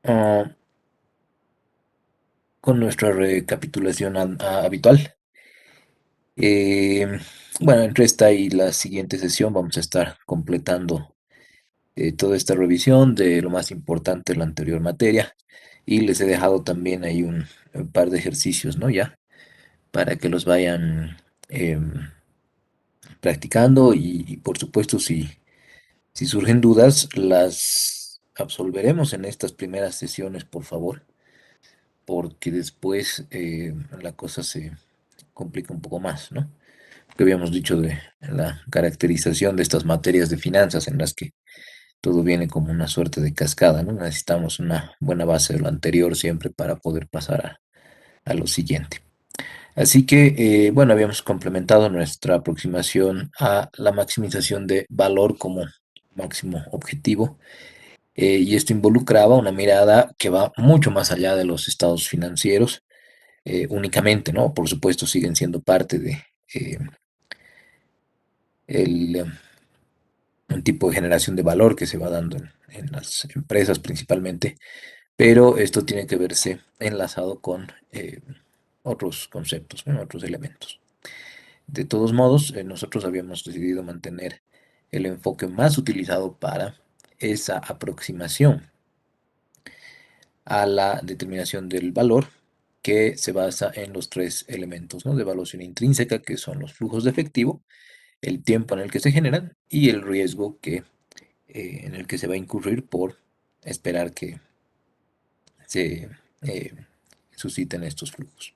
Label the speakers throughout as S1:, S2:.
S1: Ah, con nuestra recapitulación habitual. Eh, bueno, entre esta y la siguiente sesión vamos a estar completando toda esta revisión de lo más importante de la anterior materia y les he dejado también ahí un par de ejercicios, ¿no? Ya, para que los vayan em, practicando y, por supuesto si surgen dudas las absolveremos en estas primeras sesiones, por favor, porque después la cosa se complica un poco más, ¿no? Que habíamos dicho de la caracterización de estas materias de finanzas en las que todo viene como una suerte de cascada, ¿no? Necesitamos una buena base de lo anterior siempre para poder pasar a lo siguiente. Así que, bueno, habíamos complementado nuestra aproximación a la maximización de valor como máximo objetivo, y esto involucraba una mirada que va mucho más allá de los estados financieros, únicamente, ¿no? Por supuesto, siguen siendo parte de eh, el un tipo de generación de valor que se va dando en las empresas principalmente, pero esto tiene que verse enlazado con otros conceptos, ¿no? Otros elementos. De todos modos, nosotros habíamos decidido mantener el enfoque más utilizado para esa aproximación a la determinación del valor, que se basa en los tres elementos, ¿no? De evaluación intrínseca, que son los flujos de efectivo, el tiempo en el que se generan y el riesgo en el que se va a incurrir por esperar que se eh, susciten estos flujos.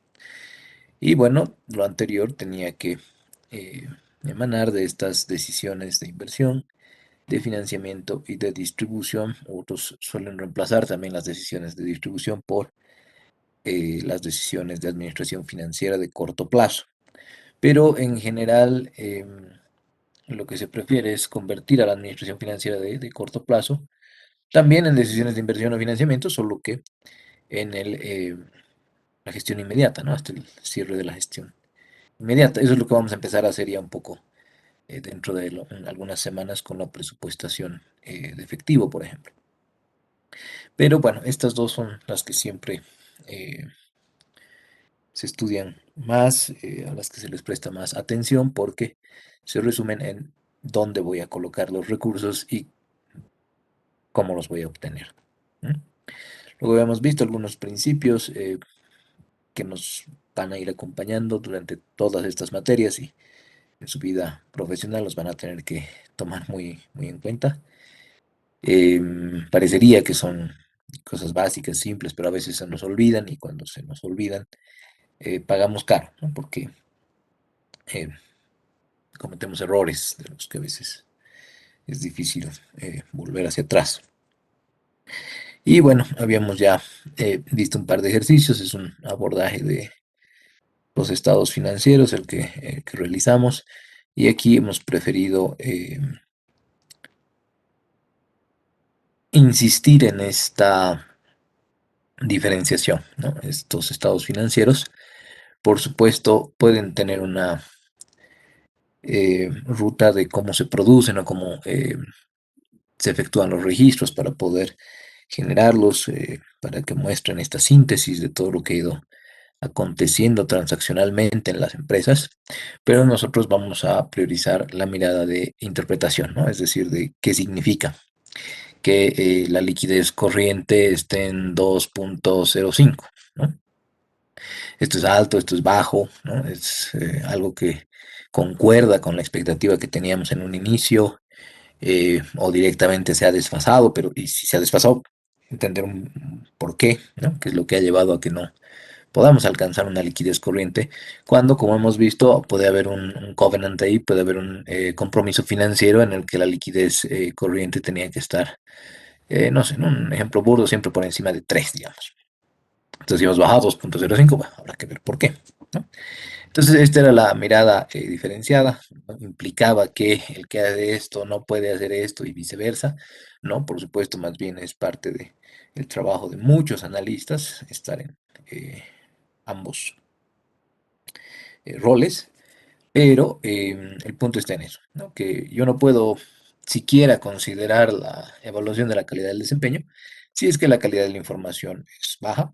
S1: Y bueno, lo anterior tenía que eh, emanar de estas decisiones de inversión, de financiamiento y de distribución. Otros suelen reemplazar también las decisiones de distribución por las decisiones de administración financiera de corto plazo. Pero en general, lo que se prefiere es convertir a la administración financiera de corto plazo también en decisiones de inversión o financiamiento, solo que en la gestión inmediata, ¿no? Hasta el cierre de la gestión inmediata. Eso es lo que vamos a empezar a hacer ya un poco dentro de en algunas semanas con la presupuestación de efectivo, por ejemplo. Pero bueno, estas dos son las que siempre eh, se estudian más, a las que se les presta más atención, porque se resumen en dónde voy a colocar los recursos y cómo los voy a obtener. ¿Mm? Luego habíamos visto algunos principios que nos van a ir acompañando durante todas estas materias y en su vida profesional los van a tener que tomar muy en cuenta. Parecería que son cosas básicas, simples, pero a veces se nos olvidan y cuando se nos olvidan pagamos caro, ¿no? Porque eh, cometemos errores de los que a veces es difícil volver hacia atrás. Y bueno, habíamos ya visto un par de ejercicios, es un abordaje de los estados financieros el que realizamos y aquí hemos preferido insistir en esta diferenciación, ¿no? Estos estados financieros, por supuesto, pueden tener una ruta de cómo se producen o cómo se efectúan los registros para poder generarlos, para que muestren esta síntesis de todo lo que ha ido aconteciendo transaccionalmente en las empresas, pero nosotros vamos a priorizar la mirada de interpretación, ¿no? Es decir, de qué significa que la liquidez corriente esté en 2,05, ¿no? Esto es alto, esto es bajo, ¿no? Es algo que concuerda con la expectativa que teníamos en un inicio, o directamente se ha desfasado, pero y si se ha desfasado, entender un por qué, ¿no? ¿Qué es lo que ha llevado a que no podamos alcanzar una liquidez corriente? Cuando, como hemos visto, puede haber un covenant ahí, puede haber un compromiso financiero en el que la liquidez corriente tenía que estar, no sé, en un ejemplo burdo, siempre por encima de 3, digamos. Entonces, si hemos bajado a 2,05, bueno, habrá que ver por qué, ¿no? Entonces, esta era la mirada diferenciada, ¿no? Implicaba que el que hace esto no puede hacer esto y viceversa, ¿no? Por supuesto, más bien es parte del trabajo de muchos analistas estar en ambos roles, pero el punto está en eso, ¿no? Que yo no puedo siquiera considerar la evaluación de la calidad del desempeño Si es que la calidad de la información es baja,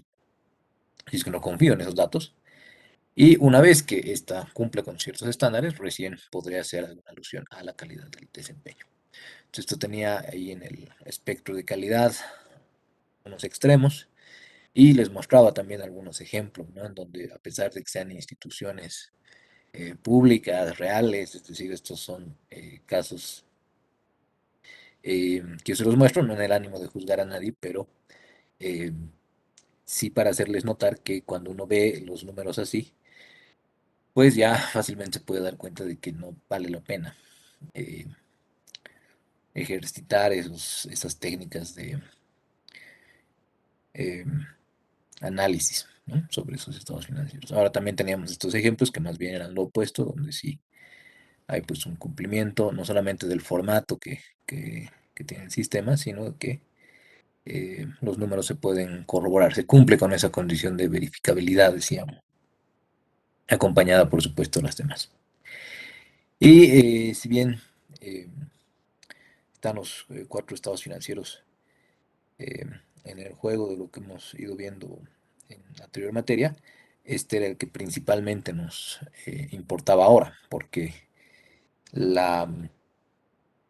S1: si es que no confío en esos datos, y una vez que ésta cumple con ciertos estándares, recién podría hacer alguna alusión a la calidad del desempeño. Entonces, esto tenía ahí en el espectro de calidad unos extremos y les mostraba también algunos ejemplos, ¿no? En donde, a pesar de que sean instituciones públicas, reales, es decir, estos son casos que yo se los muestro, no en el ánimo de juzgar a nadie, pero eh, sí para hacerles notar que cuando uno ve los números así, pues ya fácilmente se puede dar cuenta de que no vale la pena eh, ejercitar esas técnicas de eh, análisis, ¿no? Sobre esos estados financieros. Ahora también teníamos estos ejemplos que más bien eran lo opuesto, donde sí hay pues un cumplimiento no solamente del formato que tiene el sistema, sino que los números se pueden corroborar, se cumple con esa condición de verificabilidad, decíamos, acompañada por supuesto de las demás. Y si bien eh, están los cuatro estados financieros eh, en el juego de lo que hemos ido viendo en la anterior materia, este era el que principalmente nos importaba ahora, porque la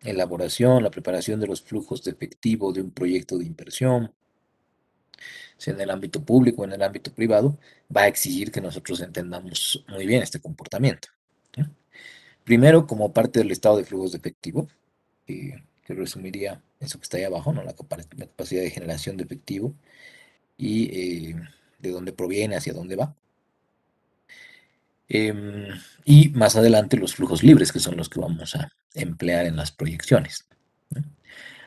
S1: elaboración, la preparación de los flujos de efectivo de un proyecto de inversión, sea en el ámbito público o en el ámbito privado, va a exigir que nosotros entendamos muy bien este comportamiento, ¿no? Primero, como parte del estado de flujos de efectivo, que resumiría eso que está ahí abajo, ¿no? La capacidad de generación de efectivo y de dónde proviene, hacia dónde va. Em, y más adelante los flujos libres, que son los que vamos a emplear en las proyecciones, ¿no?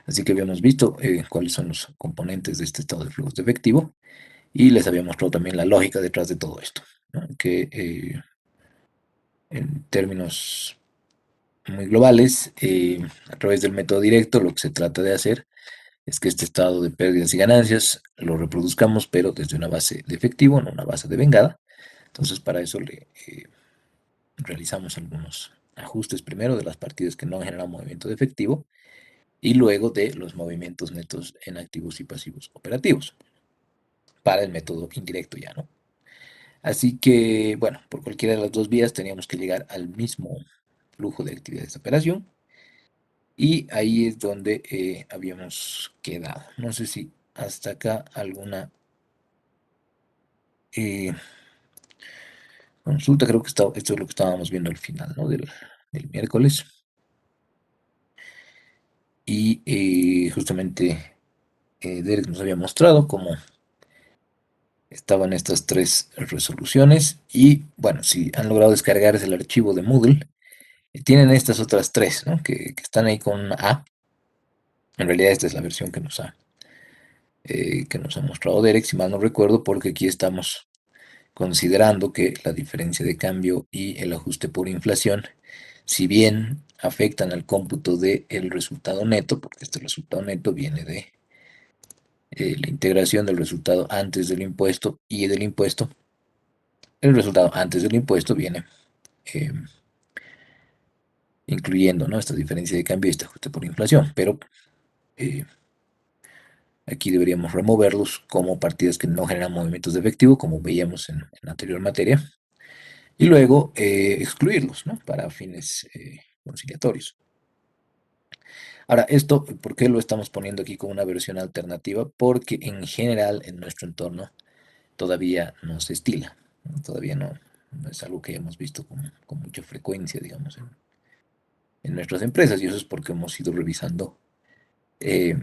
S1: Así que habíamos visto cuáles son los componentes de este estado de flujos de efectivo y les había mostrado también la lógica detrás de todo esto, ¿no? Que en términos muy globales, a través del método directo, lo que se trata de hacer es que este estado de pérdidas y ganancias lo reproduzcamos, pero desde una base de efectivo, no una base de vengada. Entonces, para eso le realizamos algunos ajustes primero de las partidas que no generan movimiento de efectivo y luego de los movimientos netos en activos y pasivos operativos para el método indirecto ya, ¿no? Así que, bueno, por cualquiera de las dos vías teníamos que llegar al mismo flujo de actividades de operación y ahí es donde habíamos quedado. No sé si hasta acá alguna eh, consulta, creo que esto es lo que estábamos viendo al final, ¿no? Del miércoles. Y justamente Derek nos había mostrado cómo estaban estas tres resoluciones y bueno, si han logrado descargarse el archivo de Moodle, tienen estas otras tres, ¿no? Que están ahí con una A. En realidad esta es la versión que nos ha mostrado Derek, si mal no recuerdo, porque aquí estamos considerando que la diferencia de cambio y el ajuste por inflación, si bien afectan al cómputo del resultado neto, porque este resultado neto viene de la integración del resultado antes del impuesto y del impuesto, el resultado antes del impuesto viene eh, incluyendo, ¿no? Esta diferencia de cambio y este ajuste por inflación, pero eh, aquí deberíamos removerlos como partidas que no generan movimientos de efectivo, como veíamos en la anterior materia, y luego excluirlos, ¿no? Para fines conciliatorios. Ahora, esto, ¿por qué lo estamos poniendo aquí como una versión alternativa? Porque en general en nuestro entorno todavía no se estila, ¿no? Todavía no es algo que hayamos visto con mucha frecuencia, digamos, en nuestras empresas, y eso es porque hemos ido revisando eh,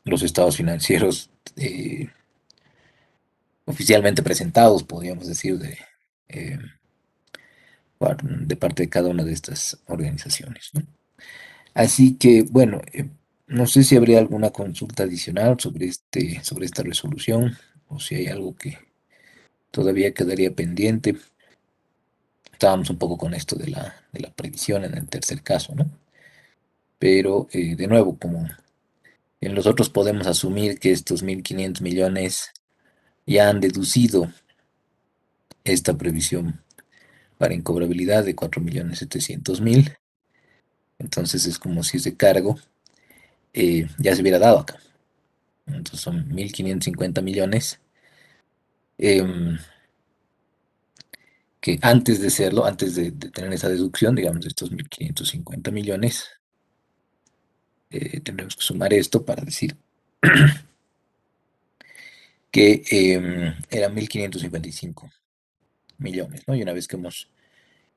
S1: los estados financieros oficialmente presentados, podríamos decir, eh, de parte de cada una de estas organizaciones, ¿no? Así que, bueno, no sé si habría alguna consulta adicional sobre esta resolución o si hay algo que todavía quedaría pendiente. Estábamos un poco con esto de la previsión en el tercer caso, ¿no? Pero, de nuevo, como en los otros podemos asumir que estos 1.500 millones ya han deducido esta previsión para incobrabilidad de 4.700.000, entonces es como si ese cargo ya se hubiera dado acá. Entonces son 1.550 millones, em, que antes de serlo, antes de tener esa deducción, digamos, de estos 1.550 millones, tendremos que sumar esto para decir que eran 1.555 millones, ¿no? Y una vez que hemos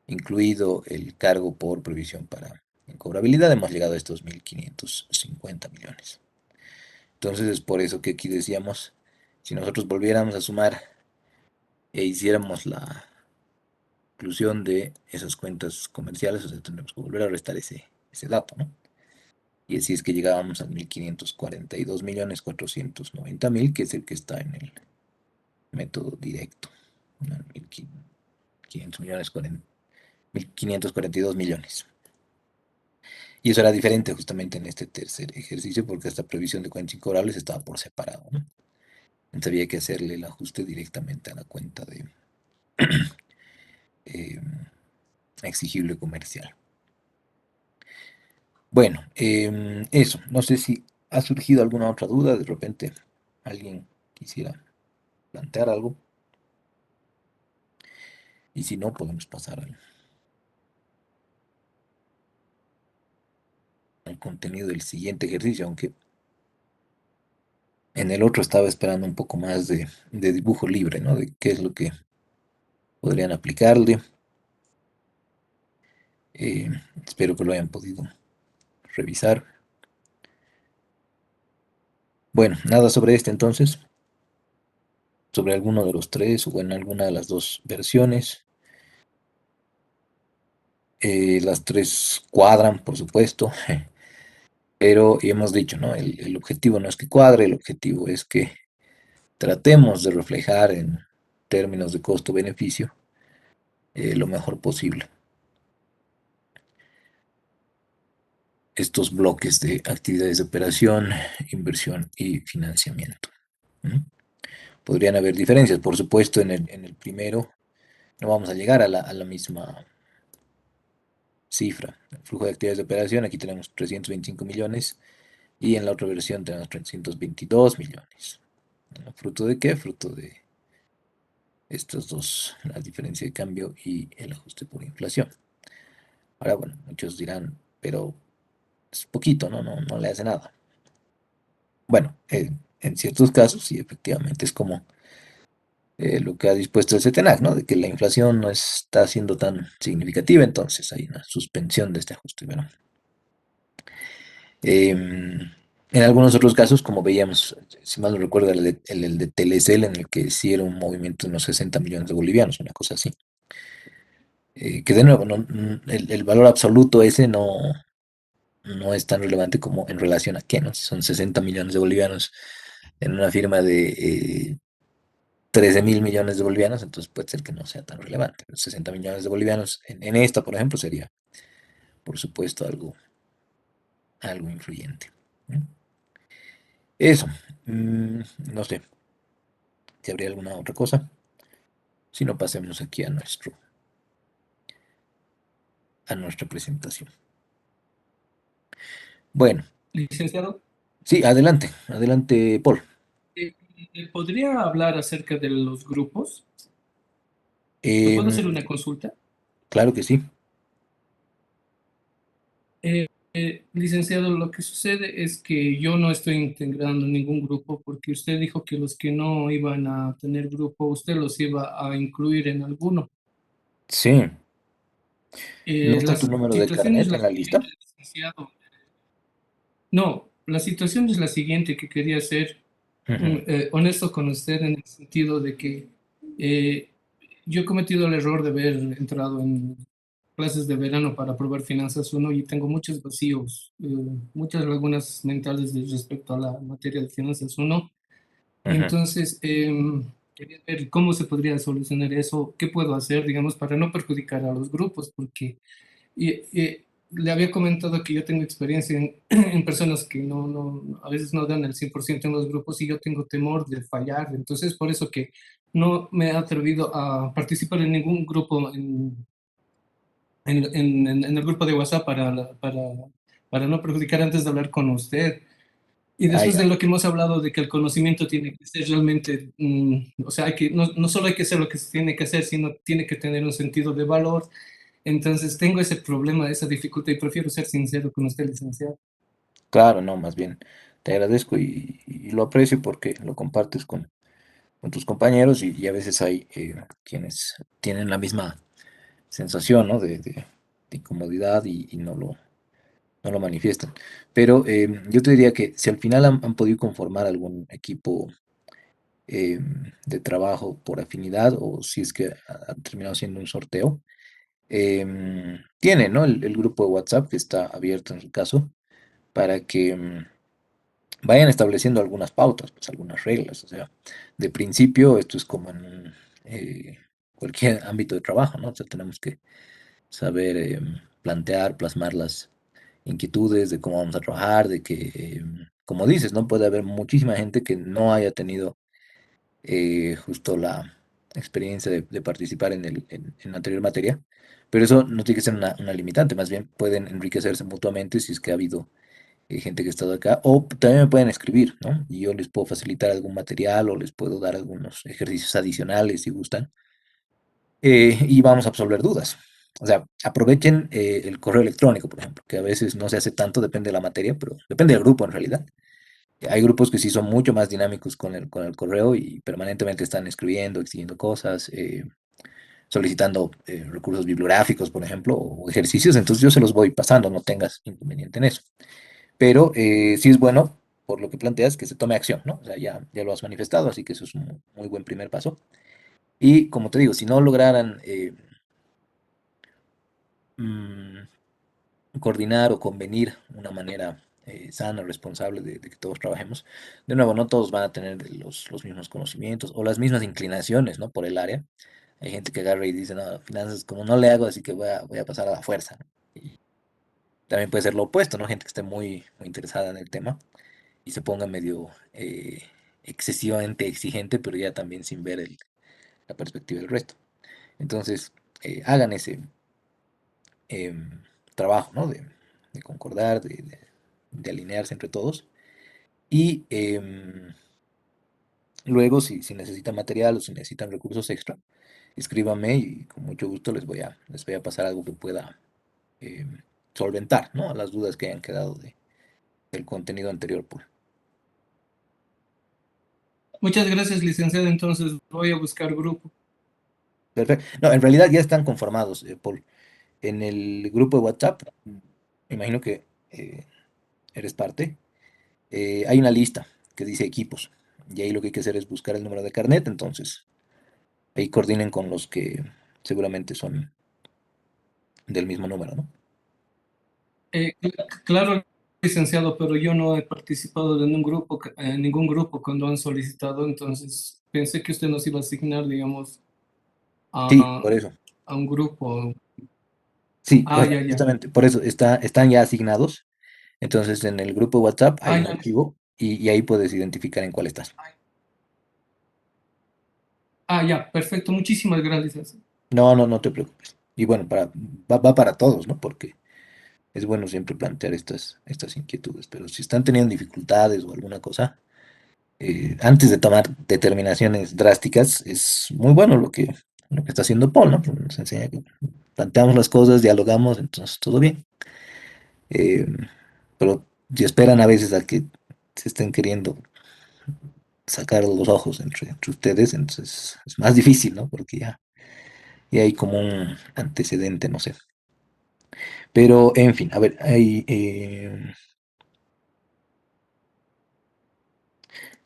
S1: incluido el cargo por previsión para incobrabilidad, hemos llegado a estos 1.550 millones. Entonces es por eso que aquí decíamos, si nosotros volviéramos a sumar e hiciéramos la inclusión de esas cuentas comerciales, o sea, tendremos que volver a restar ese dato, ¿no? Y así es que llegábamos a 1.542.490.000, que es el que está en el método directo, ¿no? 1.500 millones, 1.542 millones. Y eso era diferente justamente en este tercer ejercicio, porque esta previsión de cuentas incobrables estaba por separado, ¿no? Entonces había que hacerle el ajuste directamente a la cuenta de eh, exigible comercial. Bueno, eso. No sé si ha surgido alguna otra duda. De repente alguien quisiera plantear algo. Y si no, podemos pasar al contenido del siguiente ejercicio, aunque en el otro estaba esperando un poco más de dibujo libre, ¿no? De qué es lo que podrían aplicarle. Eh, Espero que lo hayan podido revisar. Bueno, nada sobre este entonces, sobre alguno de los tres o en alguna de las dos versiones. Las tres cuadran, por supuesto, pero y hemos dicho, ¿no? El objetivo no es que cuadre, el objetivo es que tratemos de reflejar en términos de costo-beneficio lo mejor posible estos bloques de actividades de operación, inversión y financiamiento. ¿Mm? Podrían haber diferencias, por supuesto, en el primero no vamos a llegar a la misma cifra. El flujo de actividades de operación, aquí tenemos 325 millones y en la otra versión tenemos 322 millones. ¿No? ¿Fruto de qué? Fruto de estos dos, la diferencia de cambio y el ajuste por inflación. Ahora, bueno, muchos dirán, pero es poquito, ¿no? No le hace nada. Bueno, en ciertos casos sí, efectivamente, es como lo que ha dispuesto el CETENAC, ¿no? De que la inflación no está siendo tan significativa, entonces hay una suspensión de este ajuste, ¿verdad? En algunos otros casos, como veíamos, si mal no recuerdo, el de Telecel, en el que sí era un movimiento de unos 60 millones de bolivianos, una cosa así. Que de nuevo, el valor absoluto ese no es tan relevante como en relación a qué, ¿no? Si son 60 millones de bolivianos en una firma de 13.000 millones de bolivianos, entonces puede ser que no sea tan relevante. 60 millones de bolivianos en esta, por ejemplo, sería, por supuesto, algo influyente. ¿No? Eso. mm, no sé si habría alguna otra cosa. Si no, pasemos aquí a nuestra presentación. Bueno,
S2: Licenciado,
S1: sí, adelante, adelante, Paul.
S2: eh, ¿podría hablar acerca de los grupos? ¿Le puedo
S1: Em,
S2: hacer una consulta?
S1: claro que sí.
S2: Licenciado, lo que sucede es que yo no estoy integrando ningún grupo porque usted dijo que los que no iban a tener grupo, usted los iba a incluir en alguno.
S1: Sí. ¿No está
S2: La
S1: tu número de
S2: situación es
S1: carnet
S2: la
S1: en la lista?
S2: siguiente, licenciado. No, la situación es la siguiente que quería ser
S1: Ujú,
S2: honesto con usted en el sentido de que eh, yo he cometido el error de haber entrado en clases de verano para probar Finanzas uno y tengo muchos vacíos, muchas lagunas mentales respecto a la materia de Finanzas uno.
S1: ujú.
S2: Entonces, quería ver cómo se podría solucionar eso, qué puedo hacer, digamos, para no perjudicar a los grupos, porque le había comentado que yo tengo experiencia en, en personas que a veces no dan el 100% en los grupos y yo tengo temor de fallar. Entonces, por eso que no me he atrevido a participar en ningún grupo en el grupo de WhatsApp para no perjudicar antes de hablar con usted. Y
S1: Ah,
S2: después
S1: ya.
S2: de lo que hemos hablado de que el conocimiento tiene que ser realmente, o sea, no solo hay que hacer lo que se tiene que hacer, sino tiene que tener un sentido de valor. Entonces tengo ese problema, esa dificultad y prefiero ser sincero con usted, licenciado.
S1: Claro, no, más bien te agradezco y lo aprecio porque lo compartes con tus compañeros y a veces hay quienes tienen la misma sensación, ¿no? de incomodidad y no lo manifiestan. Pero yo te diría que si al final han podido conformar algún equipo de trabajo por afinidad o si es que ha terminado siendo un sorteo, tiene, ¿no? El grupo de WhatsApp que está abierto en su caso para que vayan estableciendo algunas pautas, pues algunas reglas. O sea, de principio esto es como en cualquier ámbito de trabajo, ¿no? O sea, tenemos que saber plantear, plasmar las inquietudes de cómo vamos a trabajar, de que, como dices, ¿no? Puede haber muchísima gente que no haya tenido justo la experiencia de participar en la anterior materia, pero eso no tiene que ser una limitante, más bien pueden enriquecerse mutuamente si es que ha habido gente que ha estado acá, o también me pueden escribir, ¿no? Y yo les puedo facilitar algún material o les puedo dar algunos ejercicios adicionales si gustan, y vamos a absolver dudas. O sea, aprovechen el correo electrónico, por ejemplo, que a veces no se hace tanto, depende de la materia, pero depende del grupo en realidad. Hay grupos que sí son mucho más dinámicos con el correo y permanentemente están escribiendo, exigiendo cosas, solicitando recursos bibliográficos, por ejemplo, o ejercicios, entonces yo se los voy pasando, no tengas inconveniente en eso. Pero sí es bueno, por lo que planteas, que se tome acción, ¿no? O sea, ya lo has manifestado, así que eso es un muy buen primer paso. Y como te digo, si no lograran mm, coordinar o convenir una manera sana, responsable de que todos trabajemos. De nuevo, no todos van a tener los mismos conocimientos o las mismas inclinaciones, ¿no? Por el área. Hay gente que agarra y dice, no, finanzas como no le hago, así que voy a pasar a la fuerza, ¿no? Y también puede ser lo opuesto, ¿no? Gente que esté muy interesada en el tema y se ponga medio excesivamente exigente, pero ya también sin ver la perspectiva del resto. Entonces, hagan ese trabajo, ¿no? De concordar, de alinearse entre todos. Y luego, si necesitan material o si necesitan recursos extra, escríbanme y con mucho gusto les voy a pasar algo que pueda em, solventar, ¿no? A las dudas que hayan quedado del contenido anterior.
S2: Muchas gracias, licenciado. Entonces voy a buscar grupo.
S1: Perfecto. No, en realidad ya están conformados, Paul. En el grupo de WhatsApp, me imagino que eres parte, hay una lista que dice equipos. Y ahí lo que hay que hacer es buscar el número de carnet, entonces ahí coordinen con los que seguramente son del mismo número, ¿no?
S2: Claro, licenciado, pero yo no he participado de ningún grupo cuando han solicitado, entonces pensé que usted nos iba a asignar, digamos,
S1: Sí,
S2: a,
S1: por eso.
S2: a un grupo.
S1: Sí,
S2: Ah, ya, ya.
S1: justamente, por eso están ya asignados. Entonces en el grupo de WhatsApp
S2: Ah,
S1: hay un
S2: ya.
S1: archivo y ahí puedes identificar en cuál estás.
S2: Ah, ya, perfecto. Muchísimas gracias.
S1: No te preocupes. Y bueno, va para todos, ¿no? Porque es bueno siempre plantear estas inquietudes, pero si están teniendo dificultades o alguna cosa, antes de tomar determinaciones drásticas, es muy bueno lo que está haciendo Paul, ¿no? Que nos enseña que planteamos las cosas, dialogamos, entonces todo bien. Eh, pero si esperan a veces a que se estén queriendo sacar los ojos entre ustedes, entonces es más difícil, ¿no? Porque ya hay como un antecedente, no sé. Pero, en fin, a ver,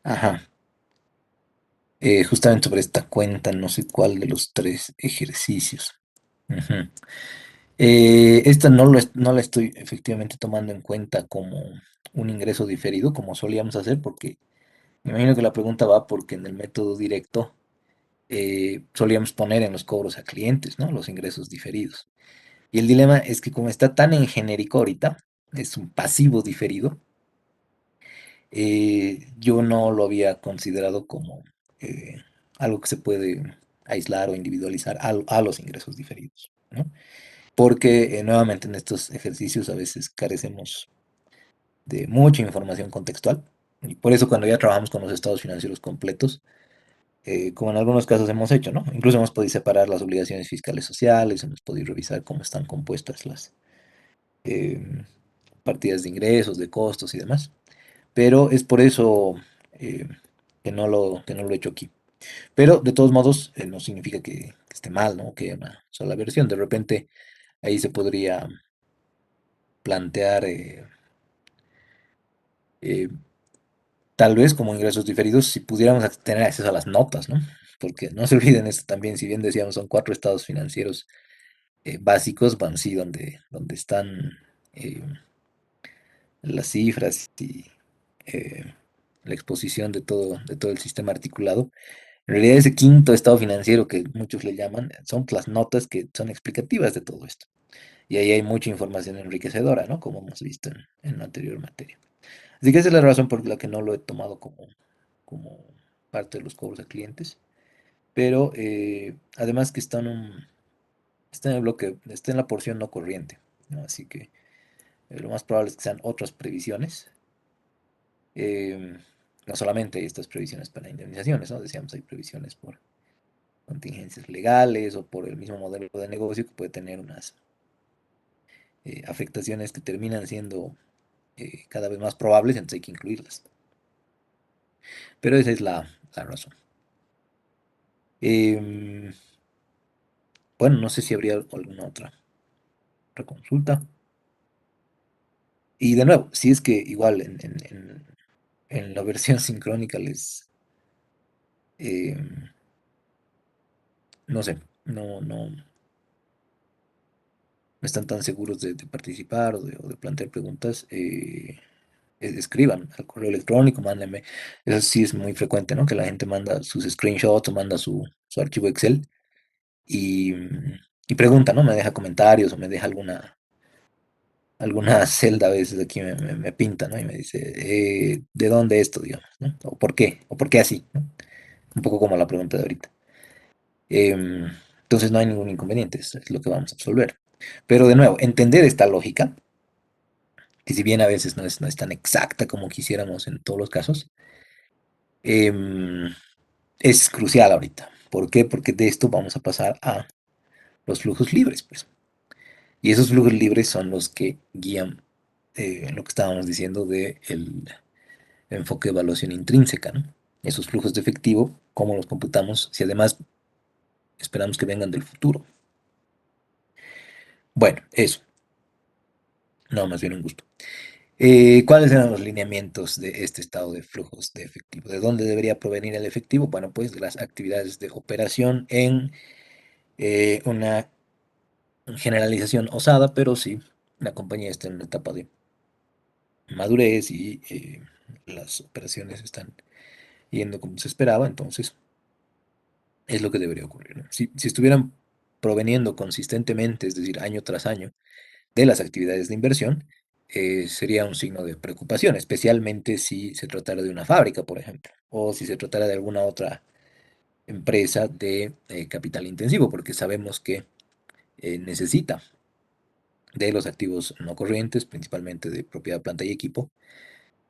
S1: ajá, justamente sobre esta cuenta, no sé cuál de los tres ejercicios. Ujú. Esta no la estoy efectivamente tomando en cuenta como un ingreso diferido, como solíamos hacer, porque me imagino que la pregunta va porque en el método directo solíamos poner en los cobros a clientes, ¿no? Los ingresos diferidos. Y el dilema es que como está tan en genérico ahorita, es un pasivo diferido, yo no lo había considerado como eh, algo que se puede aislar o individualizar a los ingresos diferidos, ¿no? Porque nuevamente en estos ejercicios a veces carecemos de mucha información contextual. Y por eso cuando ya trabajamos con los estados financieros completos, como en algunos casos hemos hecho, ¿no? Incluso hemos podido separar las obligaciones fiscales sociales, hemos podido revisar cómo están compuestas las em, partidas de ingresos, de costos y demás. Pero es por eso eh, que no lo he hecho aquí. Pero de todos modos, no significa que esté mal, ¿no? Que haya una sola versión. De repente ahí se podría plantear, eh, tal vez como ingresos diferidos, si pudiéramos tener acceso a las notas, ¿no? Porque no se olviden esto también, si bien decíamos son cuatro estados financieros básicos, van sí, donde están eh, las cifras y eh, la exposición de todo el sistema articulado. En realidad ese quinto estado financiero que muchos le llaman, son las notas que son explicativas de todo esto. Y ahí hay mucha información enriquecedora, ¿no? Como hemos visto en la anterior materia. Así que esa es la razón por la que no lo he tomado como parte de los cobros a clientes. Pero además que está en el bloque, está en la porción no corriente, ¿no? Así que lo más probable es que sean otras previsiones. em, no solamente hay estas previsiones para indemnizaciones, ¿no? Decíamos, hay previsiones por contingencias legales o por el mismo modelo de negocio que puede tener unas afectaciones que terminan siendo cada vez más probables, entonces hay que incluirlas. Pero esa es la razón. Em, bueno, no sé si habría alguna otra consulta. Y de nuevo, si es que igual en la versión sincrónica em, no sé, no están tan seguros de participar o de plantear preguntas, escriban al correo electrónico, mándenme. Eso sí es muy frecuente, ¿no? Que la gente manda sus screenshots o manda su archivo Excel y pregunta, ¿no? Me deja comentarios o me deja alguna celda a veces aquí me pinta, ¿no? Y me dice, ¿de dónde esto, digamos, ¿no? O por qué así, ¿no? Un poco como la pregunta de ahorita. Em, entonces no hay ningún inconveniente, es lo que vamos a resolver. Pero de nuevo, entender esta lógica, que si bien a veces no es tan exacta como quisiéramos en todos los casos, em, es crucial ahorita. ¿Por qué? Porque de esto vamos a pasar a los flujos libres, pues. Y esos flujos libres son los que guían lo que estábamos diciendo de el enfoque de evaluación intrínseca, ¿no? Esos flujos de efectivo, ¿cómo los computamos? Si además esperamos que vengan del futuro. Bueno, eso. No, más bien un gusto. ¿Cuáles eran los lineamientos de este estado de flujos de efectivo? ¿De dónde debería provenir el efectivo? Bueno, pues de las actividades de operación en una generalización osada, pero sí, la compañía está en una etapa de madurez y las operaciones están yendo como se esperaba, entonces es lo que debería ocurrir, ¿no? Si estuvieran proveniendo consistentemente, es decir, año tras año, de las actividades de inversión, sería un signo de preocupación, especialmente si se tratara de una fábrica, por ejemplo, o si se tratara de alguna otra empresa de capital intensivo, porque sabemos que necesita de los activos no corrientes, principalmente de propiedad, planta y equipo.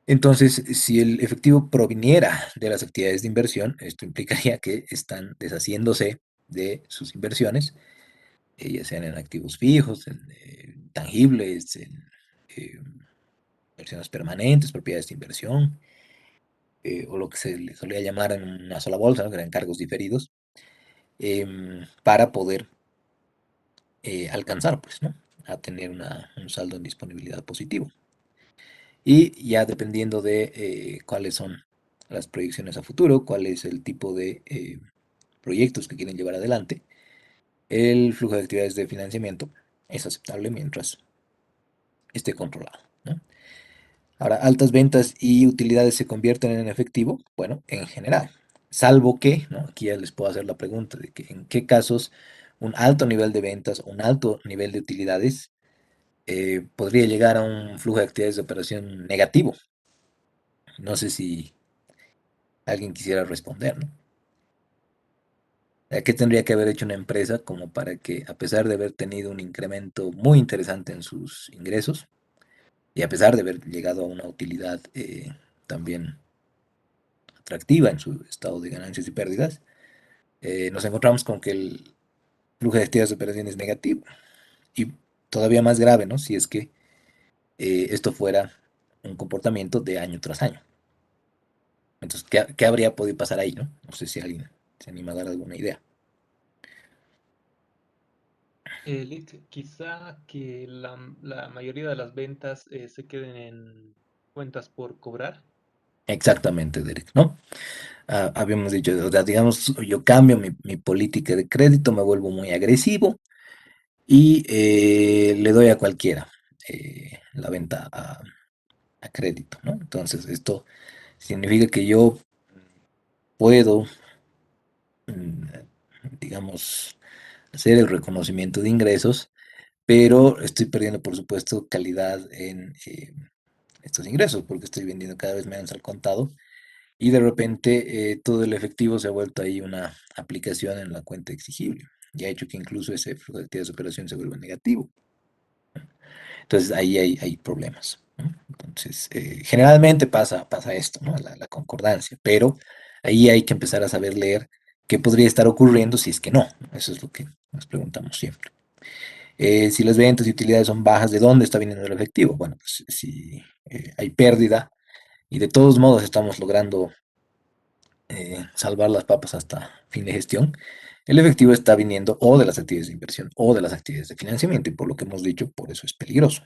S1: Entonces, si el efectivo proviniera de las actividades de inversión, esto implicaría que están deshaciéndose de sus inversiones, ya sean en activos fijos, en tangibles, en eh, inversiones permanentes, propiedades de inversión, o lo que se le solía llamar en una sola bolsa, ¿no? Que eran cargos diferidos, para poder alcanzar, pues, ¿no? A tener un saldo en disponibilidad positivo. Y ya dependiendo de cuáles son las proyecciones a futuro, cuál es el tipo de proyectos que quieren llevar adelante, el flujo de actividades de financiamiento es aceptable mientras esté controlado, ¿no? Ahora, altas ventas y utilidades se convierten en efectivo, bueno, en general, salvo que, ¿no? Aquí ya les puedo hacer la pregunta de que en qué casos un alto nivel de ventas, un alto nivel de utilidades podría llegar a un flujo de actividades de operación negativo. No sé si alguien quisiera responder, ¿no? ¿Qué tendría que haber hecho una empresa como para que, a pesar de haber tenido un incremento muy interesante en sus ingresos y a pesar de haber llegado a una utilidad también atractiva en su estado de ganancias y pérdidas, nos encontramos con que el flujo de actividades de operación es negativo. Y todavía más grave, ¿no? Si es que esto fuera un comportamiento de año tras año. Entonces, ¿qué habría podido pasar ahí, no? No sé si alguien se anima a dar alguna idea.
S3: Lit, quizá que la mayoría de las ventas se queden en cuentas por cobrar.
S1: Exactamente, Derek, ¿no? Habíamos dicho, o sea, digamos, yo cambio mi política de crédito, me vuelvo muy agresivo y le doy a cualquiera la venta a crédito, ¿no? Entonces, esto significa que yo puedo, mm, digamos, hacer el reconocimiento de ingresos, pero estoy perdiendo, por supuesto, calidad en estos ingresos, porque estoy vendiendo cada vez menos al contado y de repente todo el efectivo se ha vuelto ahí una aplicación en la cuenta exigible y ha hecho que incluso ese flujo de actividades de operación se vuelva negativo. Entonces ahí hay problemas, ¿no? Entonces, generalmente pasa esto, ¿no? La concordancia, pero ahí hay que empezar a saber leer qué podría estar ocurriendo si es que no. Eso es lo que nos preguntamos siempre. Si las ventas y utilidades son bajas, ¿de dónde está viniendo el efectivo? Bueno, pues si hay pérdida y de todos modos estamos logrando salvar las papas hasta fin de gestión, el efectivo está viniendo o de las actividades de inversión o de las actividades de financiamiento y por lo que hemos dicho, por eso es peligroso.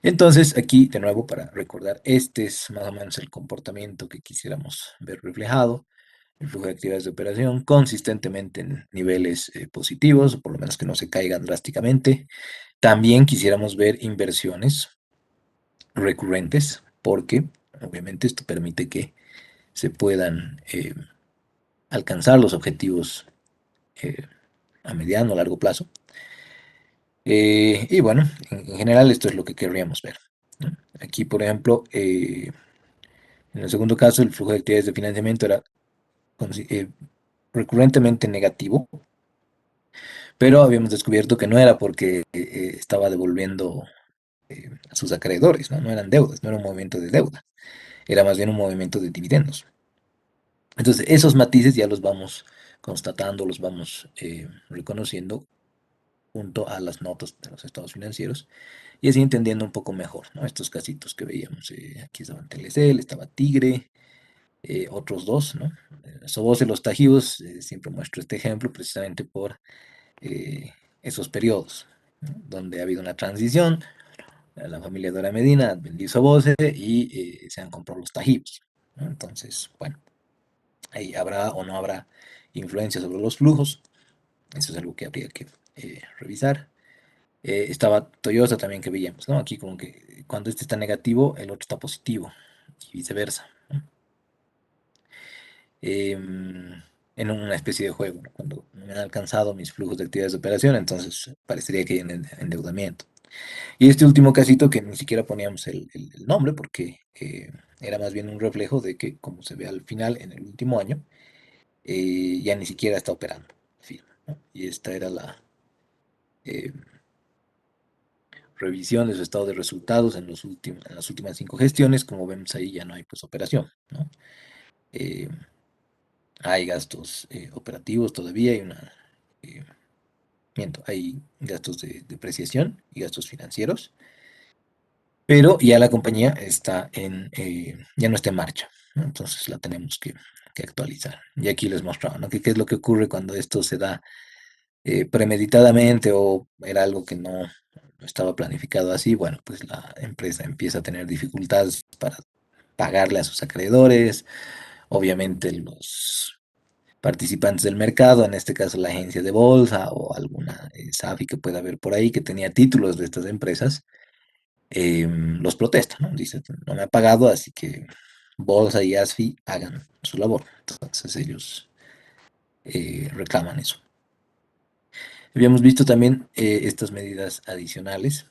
S1: Entonces, aquí de nuevo para recordar, este es más o menos el comportamiento que quisiéramos ver reflejado, el flujo de actividades de operación consistentemente en niveles positivos, o por lo menos que no se caigan drásticamente. También quisiéramos ver inversiones recurrentes, porque obviamente esto permite que se puedan alcanzar los objetivos eh, a mediano o largo plazo. Y bueno, en general esto es lo que querríamos ver, ¿no? Aquí, por ejemplo, en el segundo caso, el flujo de actividades de financiamiento era eh, recurrentemente negativo, pero habíamos descubierto que no era porque estaba devolviendo a sus acreedores, ¿no? No eran deudas, no era un movimiento de deuda, era más bien un movimiento de dividendos. Entonces, esos matices ya los vamos constatando, los vamos reconociendo junto a las notas de los estados financieros y así entendiendo un poco mejor, ¿no? Estos casitos que veíamos. Aquí estaban Telecel, estaba Tigre, otros dos, ¿no? Soboce, los Tajivos, siempre muestro este ejemplo precisamente por esos periodos, ¿no? Donde ha habido una transición, la familia Dora Medina vendió Soboce y se han comprado los Tajivos, ¿no? Entonces, bueno, ahí habrá o no habrá influencia sobre los flujos, eso es algo que habría que revisar. Estaba Toyota también que veíamos, ¿no? Aquí como que cuando este está negativo, el otro está positivo y viceversa, ¿no? En una especie de juego, ¿no? Cuando me han alcanzado mis flujos de actividades de operación, entonces parecería que hay un endeudamiento. Y este último casito que ni siquiera poníamos el nombre porque era más bien un reflejo de que, como se ve al final, en el último año, ya ni siquiera está operando firme, ¿no? Y esta era la eh, revisión de su estado de resultados en las últimas 5 gestiones. Como vemos ahí ya no hay pues operación, ¿no? Eh, Hay gastos operativos todavía, eh, hay gastos de depreciación y gastos financieros, pero ya la compañía ya no está en marcha, ¿no? Entonces la tenemos que actualizar. Y aquí les mostraba, ¿no? Que qué es lo que ocurre cuando esto se da premeditadamente o era algo que no estaba planificado así. Bueno, pues la empresa empieza a tener dificultades para pagarle a sus acreedores, obviamente los participantes del mercado, en este caso la agencia de bolsa o alguna SAFI que pueda haber por ahí que tenía títulos de estas empresas, los protesta, ¿no? Dice, no me ha pagado, así que bolsa y ASFI hagan su labor. Entonces ellos reclaman eso. Habíamos visto también estas medidas adicionales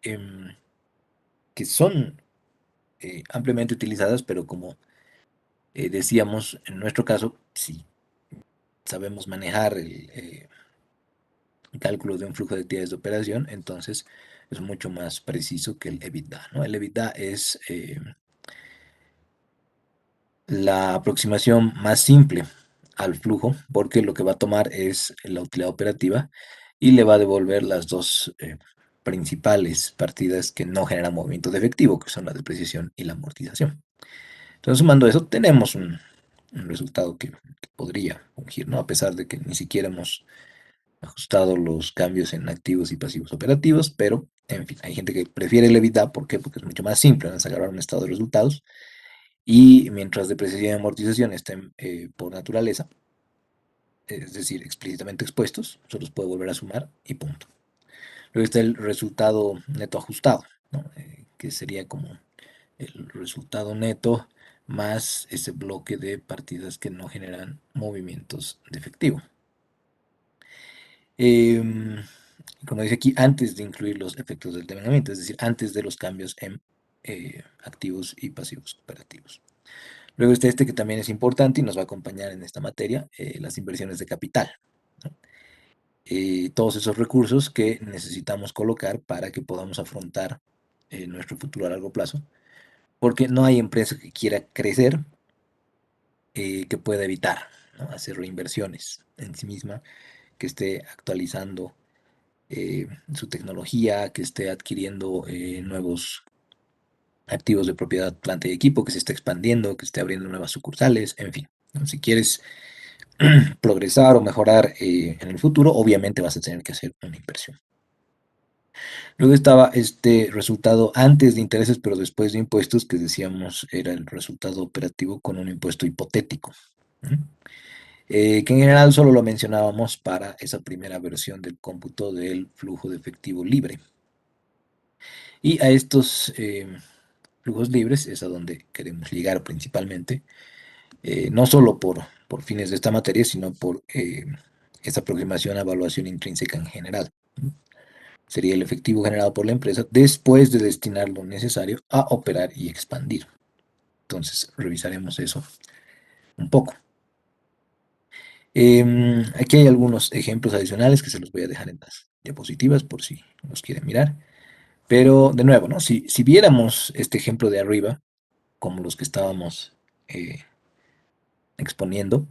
S1: em, que son ampliamente utilizadas, pero como decíamos, en nuestro caso, si sabemos manejar el cálculo de un flujo de actividades de operación, entonces es mucho más preciso que el EBITDA, ¿no? El EBITDA es la aproximación más simple al flujo, porque lo que va a tomar es la utilidad operativa y le va a devolver las dos principales partidas que no generan movimiento de efectivo, que son la depreciación y la amortización. Entonces, sumando eso, tenemos un resultado que podría fungir, ¿no? A pesar de que ni siquiera hemos ajustado los cambios en activos y pasivos operativos, pero, en fin, hay gente que prefiere el EBITDA, ¿por qué? Porque es mucho más simple, ¿no? Es agarrar un estado de resultados, y mientras depreciación y amortización estén por naturaleza, es decir, explícitamente expuestos, se los puede volver a sumar y punto. Luego está el resultado neto ajustado, ¿no? Que sería como el resultado neto más ese bloque de partidas que no generan movimientos de efectivo. Como dice aquí, antes de incluir los efectos del devaluamiento, es decir, antes de los cambios en activos y pasivos operativos. Luego está este que también es importante y nos va a acompañar en esta materia, las inversiones de capital, ¿no? Todos esos recursos que necesitamos colocar para que podamos afrontar nuestro futuro a largo plazo, porque no hay empresa que quiera crecer que pueda evitar, ¿no? Hacer reinversiones en sí misma, que esté actualizando su tecnología, que esté adquiriendo nuevos activos de propiedad, planta y equipo, que se esté expandiendo, que esté abriendo nuevas sucursales, en fin, ¿no? Si quieres progresar o mejorar en el futuro, obviamente vas a tener que hacer una inversión. Luego estaba este resultado antes de intereses, pero después de impuestos, que decíamos era el resultado operativo con un impuesto hipotético, ¿no? Que en general solo lo mencionábamos para esa primera versión del cómputo del flujo de efectivo libre. Y a estos flujos libres es a donde queremos llegar principalmente, no solo por fines de esta materia, sino por esta aproximación a evaluación intrínseca en general, ¿no? Sería el efectivo generado por la empresa después de destinar lo necesario a operar y expandir. Entonces, revisaremos eso un poco. Aquí hay algunos ejemplos adicionales que se los voy a dejar en las diapositivas por si los quieren mirar. Pero, de nuevo, ¿no? Si viéramos este ejemplo de arriba, como los que estábamos exponiendo,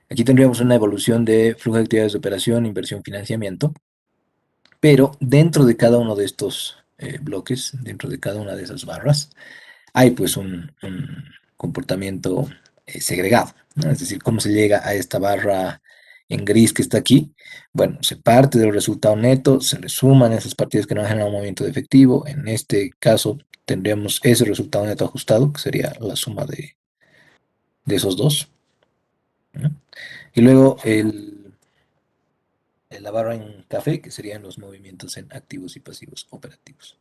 S1: aquí tendríamos una evolución de flujo de actividades de operación, inversión, financiamiento, pero dentro de cada uno de estos bloques, dentro de cada una de esas barras, hay pues un comportamiento segregado, ¿no? Es decir, cómo se llega a esta barra en gris que está aquí. Bueno, se parte del resultado neto, se le suman esas partidas que no generan un movimiento de efectivo. En este caso tendríamos ese resultado neto ajustado, que sería la suma de esos dos, ¿no? Y luego la barra en café, que serían los movimientos en activos y pasivos operativos.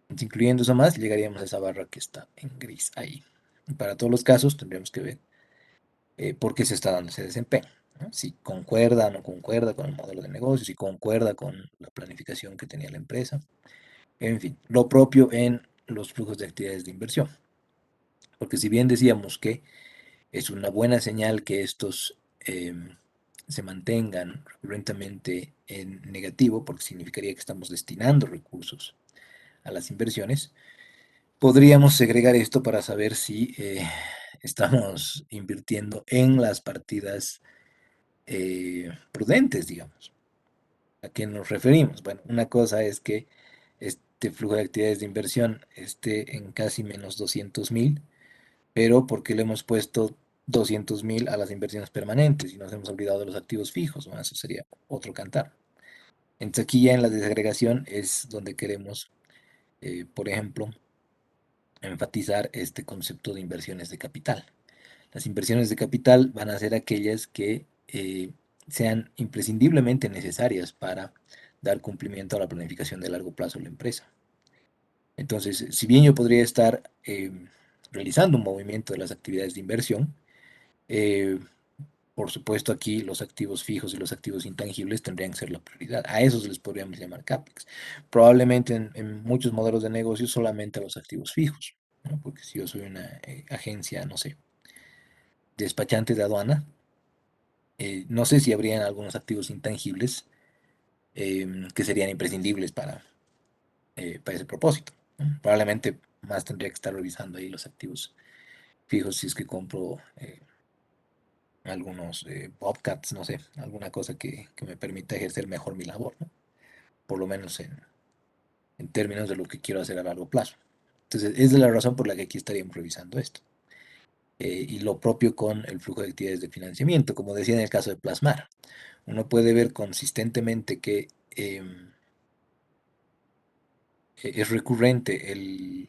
S1: Entonces, incluyendo eso más, llegaríamos a esa barra que está en gris ahí. Y para todos los casos tendríamos que ver por qué se está dando ese desempeño, ¿no? Si concuerda o no concuerda con el modelo de negocio, si concuerda con la planificación que tenía la empresa. En fin, lo propio en los flujos de actividades de inversión. Porque si bien decíamos que es una buena señal que estos se mantengan recurrentemente en negativo, porque significaría que estamos destinando recursos a las inversiones, podríamos segregar esto para saber si estamos invirtiendo en las partidas prudentes, digamos. ¿A qué nos referimos? Bueno, una cosa es que este flujo de actividades de inversión esté en casi menos 200.000, pero porque le hemos puesto 200.000 a las inversiones permanentes y nos hemos olvidado de los activos fijos, ¿no? Eso sería otro cantar. Entonces aquí ya en la desagregación es donde queremos, por ejemplo, enfatizar este concepto de inversiones de capital. Las inversiones de capital van a ser aquellas que sean imprescindiblemente necesarias para dar cumplimiento a la planificación de largo plazo de la empresa. Entonces, si bien yo podría estar realizando un movimiento de las actividades de inversión, eh, por supuesto aquí los activos fijos y los activos intangibles tendrían que ser la prioridad. A esos les podríamos llamar CAPEX. Probablemente en muchos modelos de negocio solamente a los activos fijos, ¿no? Porque si yo soy una agencia, no sé, despachante de aduana, no sé si habrían algunos activos intangibles que serían imprescindibles para para ese propósito, ¿no? Probablemente más tendría que estar revisando ahí los activos fijos si es que compro algunos Bobcats, no sé, alguna cosa que me permita ejercer mejor mi labor, ¿no? Por lo menos en términos de lo que quiero hacer a largo plazo. Entonces, esa es la razón por la que aquí estaríamos revisando esto. Y lo propio con el flujo de actividades de financiamiento, como decía en el caso de Plasmar. Uno puede ver consistentemente que es recurrente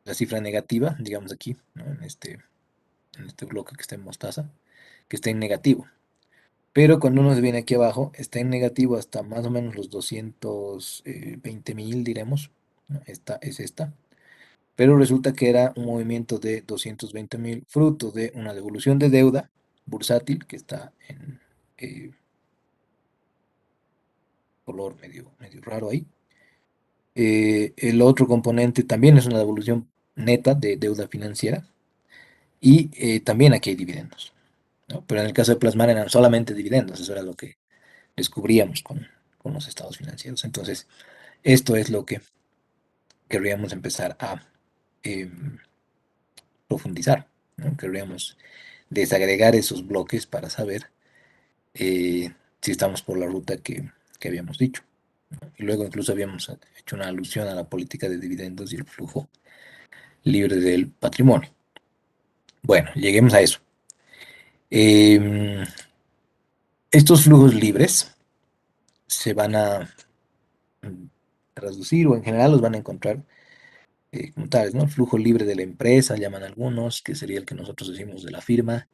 S1: la cifra negativa, digamos aquí, ¿no? En este bloque que está en mostaza, que está en negativo. Pero cuando uno se viene aquí abajo, está en negativo hasta más o menos los 220.000, diremos, ¿no? Esta es esta. Pero resulta que era un movimiento de 220.000 fruto de una devolución de deuda bursátil que está en eh, color medio raro ahí. El otro componente también es una devolución neta de deuda financiera y también aquí hay dividendos, ¿no? Pero en el caso de Plasmar eran solamente dividendos, eso era lo que descubríamos con los estados financieros. Entonces, esto es lo que querríamos empezar a em, profundizar, ¿no? Querríamos desagregar esos bloques para saber si estamos por la ruta que habíamos dicho, ¿no? Y luego incluso habíamos hecho una alusión a la política de dividendos y el flujo libre del patrimonio. Bueno, lleguemos a eso. Em, Estos flujos libres se van a traducir o en general los van a encontrar como tales, ¿no? El flujo libre de la empresa, llaman algunos, que sería el que nosotros decimos de la firma,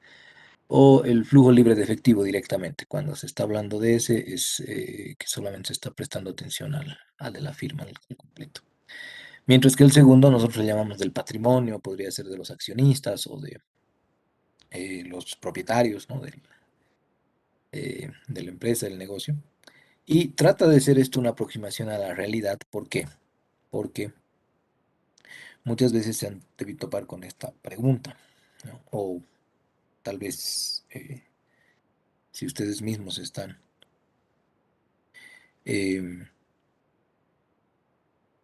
S1: o el flujo libre de efectivo directamente. Cuando se está hablando de ese, es que solamente se está prestando atención al de la firma, al completo. Mientras que el segundo nosotros le llamamos del patrimonio, podría ser de los accionistas o de los propietarios, ¿no? De la empresa, del negocio. Y trata de ser esto una aproximación a la realidad. ¿Por qué? Porque muchas veces se han debido topar con esta pregunta, ¿no? O tal vez si ustedes mismos están em,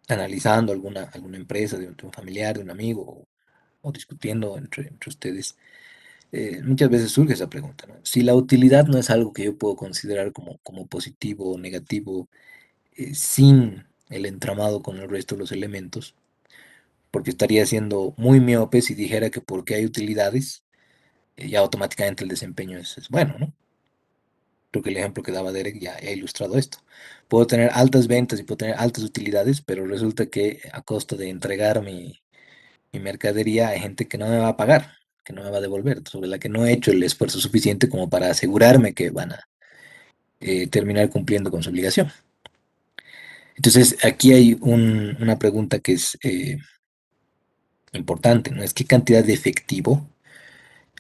S1: analizando alguna empresa de un familiar, de un amigo, o discutiendo entre ustedes, muchas veces surge esa pregunta, ¿no? Si la utilidad no es algo que yo puedo considerar como positivo o negativo, sin el entramado con el resto de los elementos, porque estaría siendo muy miope si dijera que porque hay utilidades, ya automáticamente el desempeño es bueno, ¿no? Creo que el ejemplo que daba Derek ya ha ilustrado esto. Puedo tener altas ventas y puedo tener altas utilidades, pero resulta que a costa de entregar mi mercadería hay gente que no me va a pagar, que no me va a devolver, sobre la que no he hecho el esfuerzo suficiente como para asegurarme que van a terminar cumpliendo con su obligación. Entonces, aquí hay una pregunta que es importante, ¿no? Es qué cantidad de efectivo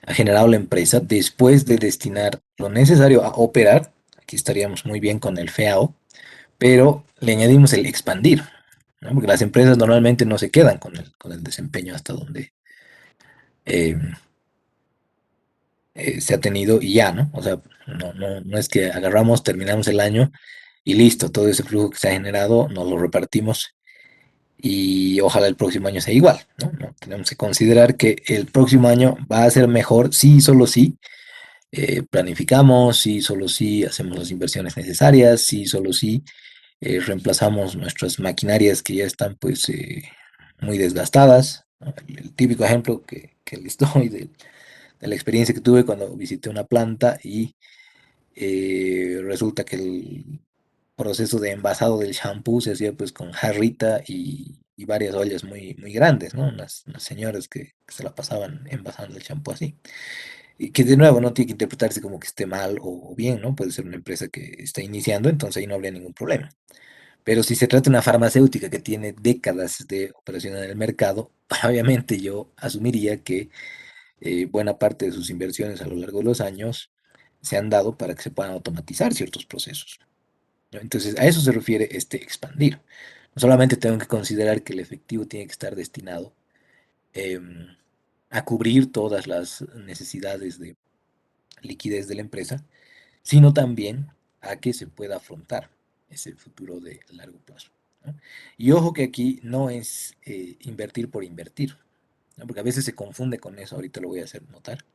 S1: ha generado la empresa después de destinar lo necesario a operar. Aquí estaríamos muy bien con el FEAO, pero le añadimos el expandir, ¿no? Porque las empresas normalmente no se quedan con el desempeño hasta donde eh, se ha tenido y ya, ¿no? O sea, no es que agarramos, terminamos el año y listo, todo ese flujo que se ha generado nos lo repartimos y ojalá el próximo año sea igual, ¿no? No, tenemos que considerar que el próximo año va a ser mejor, sí, solo sí, planificamos, sí, solo sí, hacemos las inversiones necesarias, sí, solo sí, reemplazamos nuestras maquinarias que ya están pues muy desgastadas, ¿no? El típico ejemplo que les doy de la experiencia que tuve cuando visité una planta y resulta que el proceso de envasado del champú se hacía pues con jarrita y varias ollas muy grandes, ¿no? Unas señoras que se la pasaban envasando el champú así. Y que de nuevo no tiene que interpretarse como que esté mal o bien, ¿no? Puede ser una empresa que está iniciando, entonces ahí no habría ningún problema. Pero si se trata de una farmacéutica que tiene décadas de operación en el mercado, obviamente yo asumiría que buena parte de sus inversiones a lo largo de los años se han dado para que se puedan automatizar ciertos procesos, ¿no? Entonces, a eso se refiere este expandir. No solamente tengo que considerar que el efectivo tiene que estar destinado em, a cubrir todas las necesidades de liquidez de la empresa, sino también a que se pueda afrontar ese futuro de largo plazo. ¿no? Y ojo que aquí no es invertir por invertir, ¿no? Porque a veces se confunde con eso, ahorita lo voy a hacer notar.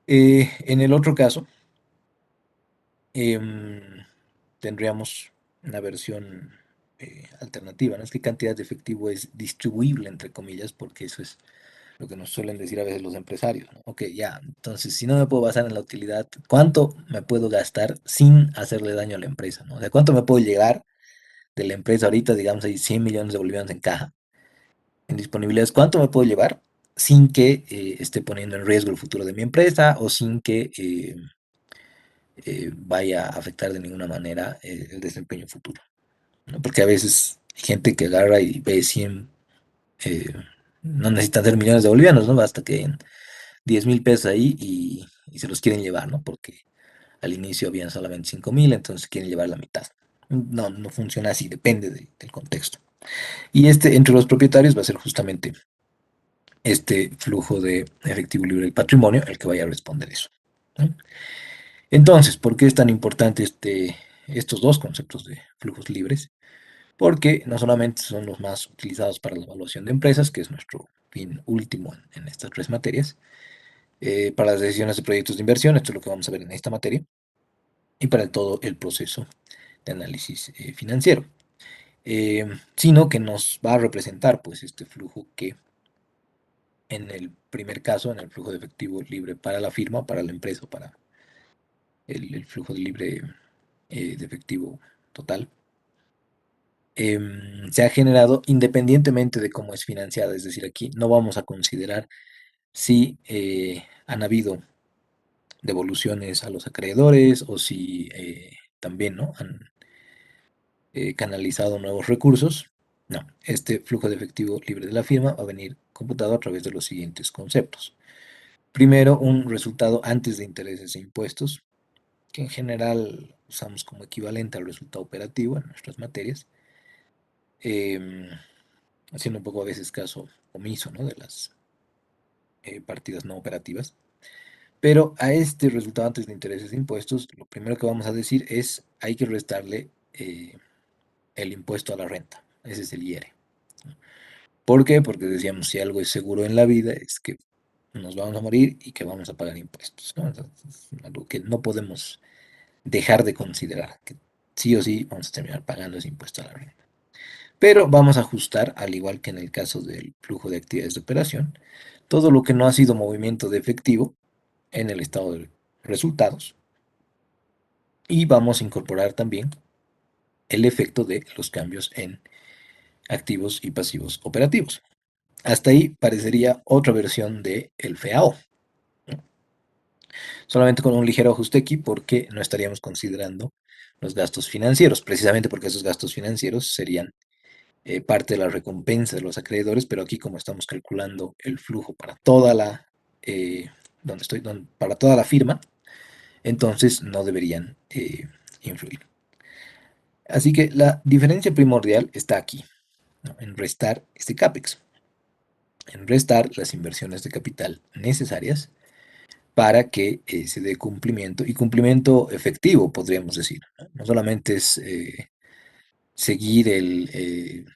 S1: En el otro caso, em, tendríamos una versión alternativa, ¿no? Es que cantidad de efectivo es distribuible, entre comillas, porque eso es lo que nos suelen decir a veces los empresarios, ¿no? Ok, ya, entonces si no me puedo basar en la utilidad, ¿cuánto me puedo gastar sin hacerle daño a la empresa, ¿no? O sea, ¿cuánto me puedo llegar de la empresa ahorita, digamos, hay 100 millones de bolivianos en caja, en disponibilidades, ¿cuánto me puedo llevar sin que esté poniendo en riesgo el futuro de mi empresa o sin que vaya a afectar de ninguna manera el desempeño futuro, ¿no? Porque a veces hay gente que agarra y ve 100, eh, no necesitan ser millones de bolivianos, ¿no? Basta que hayan 10.000 pesos ahí y se los quieren llevar, ¿no? Porque al inicio habían solamente 5.000, entonces quieren llevar la mitad. No, no funciona así, depende del contexto. Y este, entre los propietarios, va a ser justamente este flujo de efectivo libre del patrimonio el que vaya a responder eso, ¿no? Entonces, ¿por qué es tan importante estos dos conceptos de flujos libres? Porque no solamente son los más utilizados para la evaluación de empresas, que es nuestro fin último en estas tres materias, para las decisiones de proyectos de inversión, esto es lo que vamos a ver en esta materia, y para todo el proceso de análisis financiero, sino que nos va a representar pues este flujo que en el primer caso, en el flujo de efectivo libre para la firma, para la empresa, para el flujo de libre de efectivo total, se ha generado independientemente de cómo es financiada. Es decir, aquí no vamos a considerar si han habido devoluciones a los acreedores o si también, ¿no?, han canalizado nuevos recursos. No, este flujo de efectivo libre de la firma va a venir computado a través de los siguientes conceptos. Primero, un resultado antes de intereses e impuestos, que en general usamos como equivalente al resultado operativo en nuestras materias, em, haciendo un poco a veces caso omiso, ¿no?, de las partidas no operativas. Pero a este resultado antes de intereses e impuestos, lo primero que vamos a decir es hay que restarle el impuesto a la renta. Ese es el IR. ¿Por qué? Porque decíamos, si algo es seguro en la vida es que nos vamos a morir y que vamos a pagar impuestos, ¿no? Entonces, algo que no podemos dejar de considerar, que sí o sí vamos a terminar pagando ese impuesto a la renta. Pero vamos a ajustar, al igual que en el caso del flujo de actividades de operación, todo lo que no ha sido movimiento de efectivo en el estado de resultados. Y vamos a incorporar también el efecto de los cambios en activos y pasivos operativos. Hasta ahí parecería otra versión de el FAO, ¿no? Solamente con un ligero ajuste aquí porque no estaríamos considerando los gastos financieros, precisamente porque esos gastos financieros serían parte de la recompensa de los acreedores, pero aquí como estamos calculando el flujo para toda la, para toda la firma, entonces no deberían influir. Así que la diferencia primordial está aquí, ¿no?, en restar este CAPEX, en restar las inversiones de capital necesarias para que se dé cumplimiento, y cumplimiento efectivo, podríamos decir, ¿no? No solamente es seguir el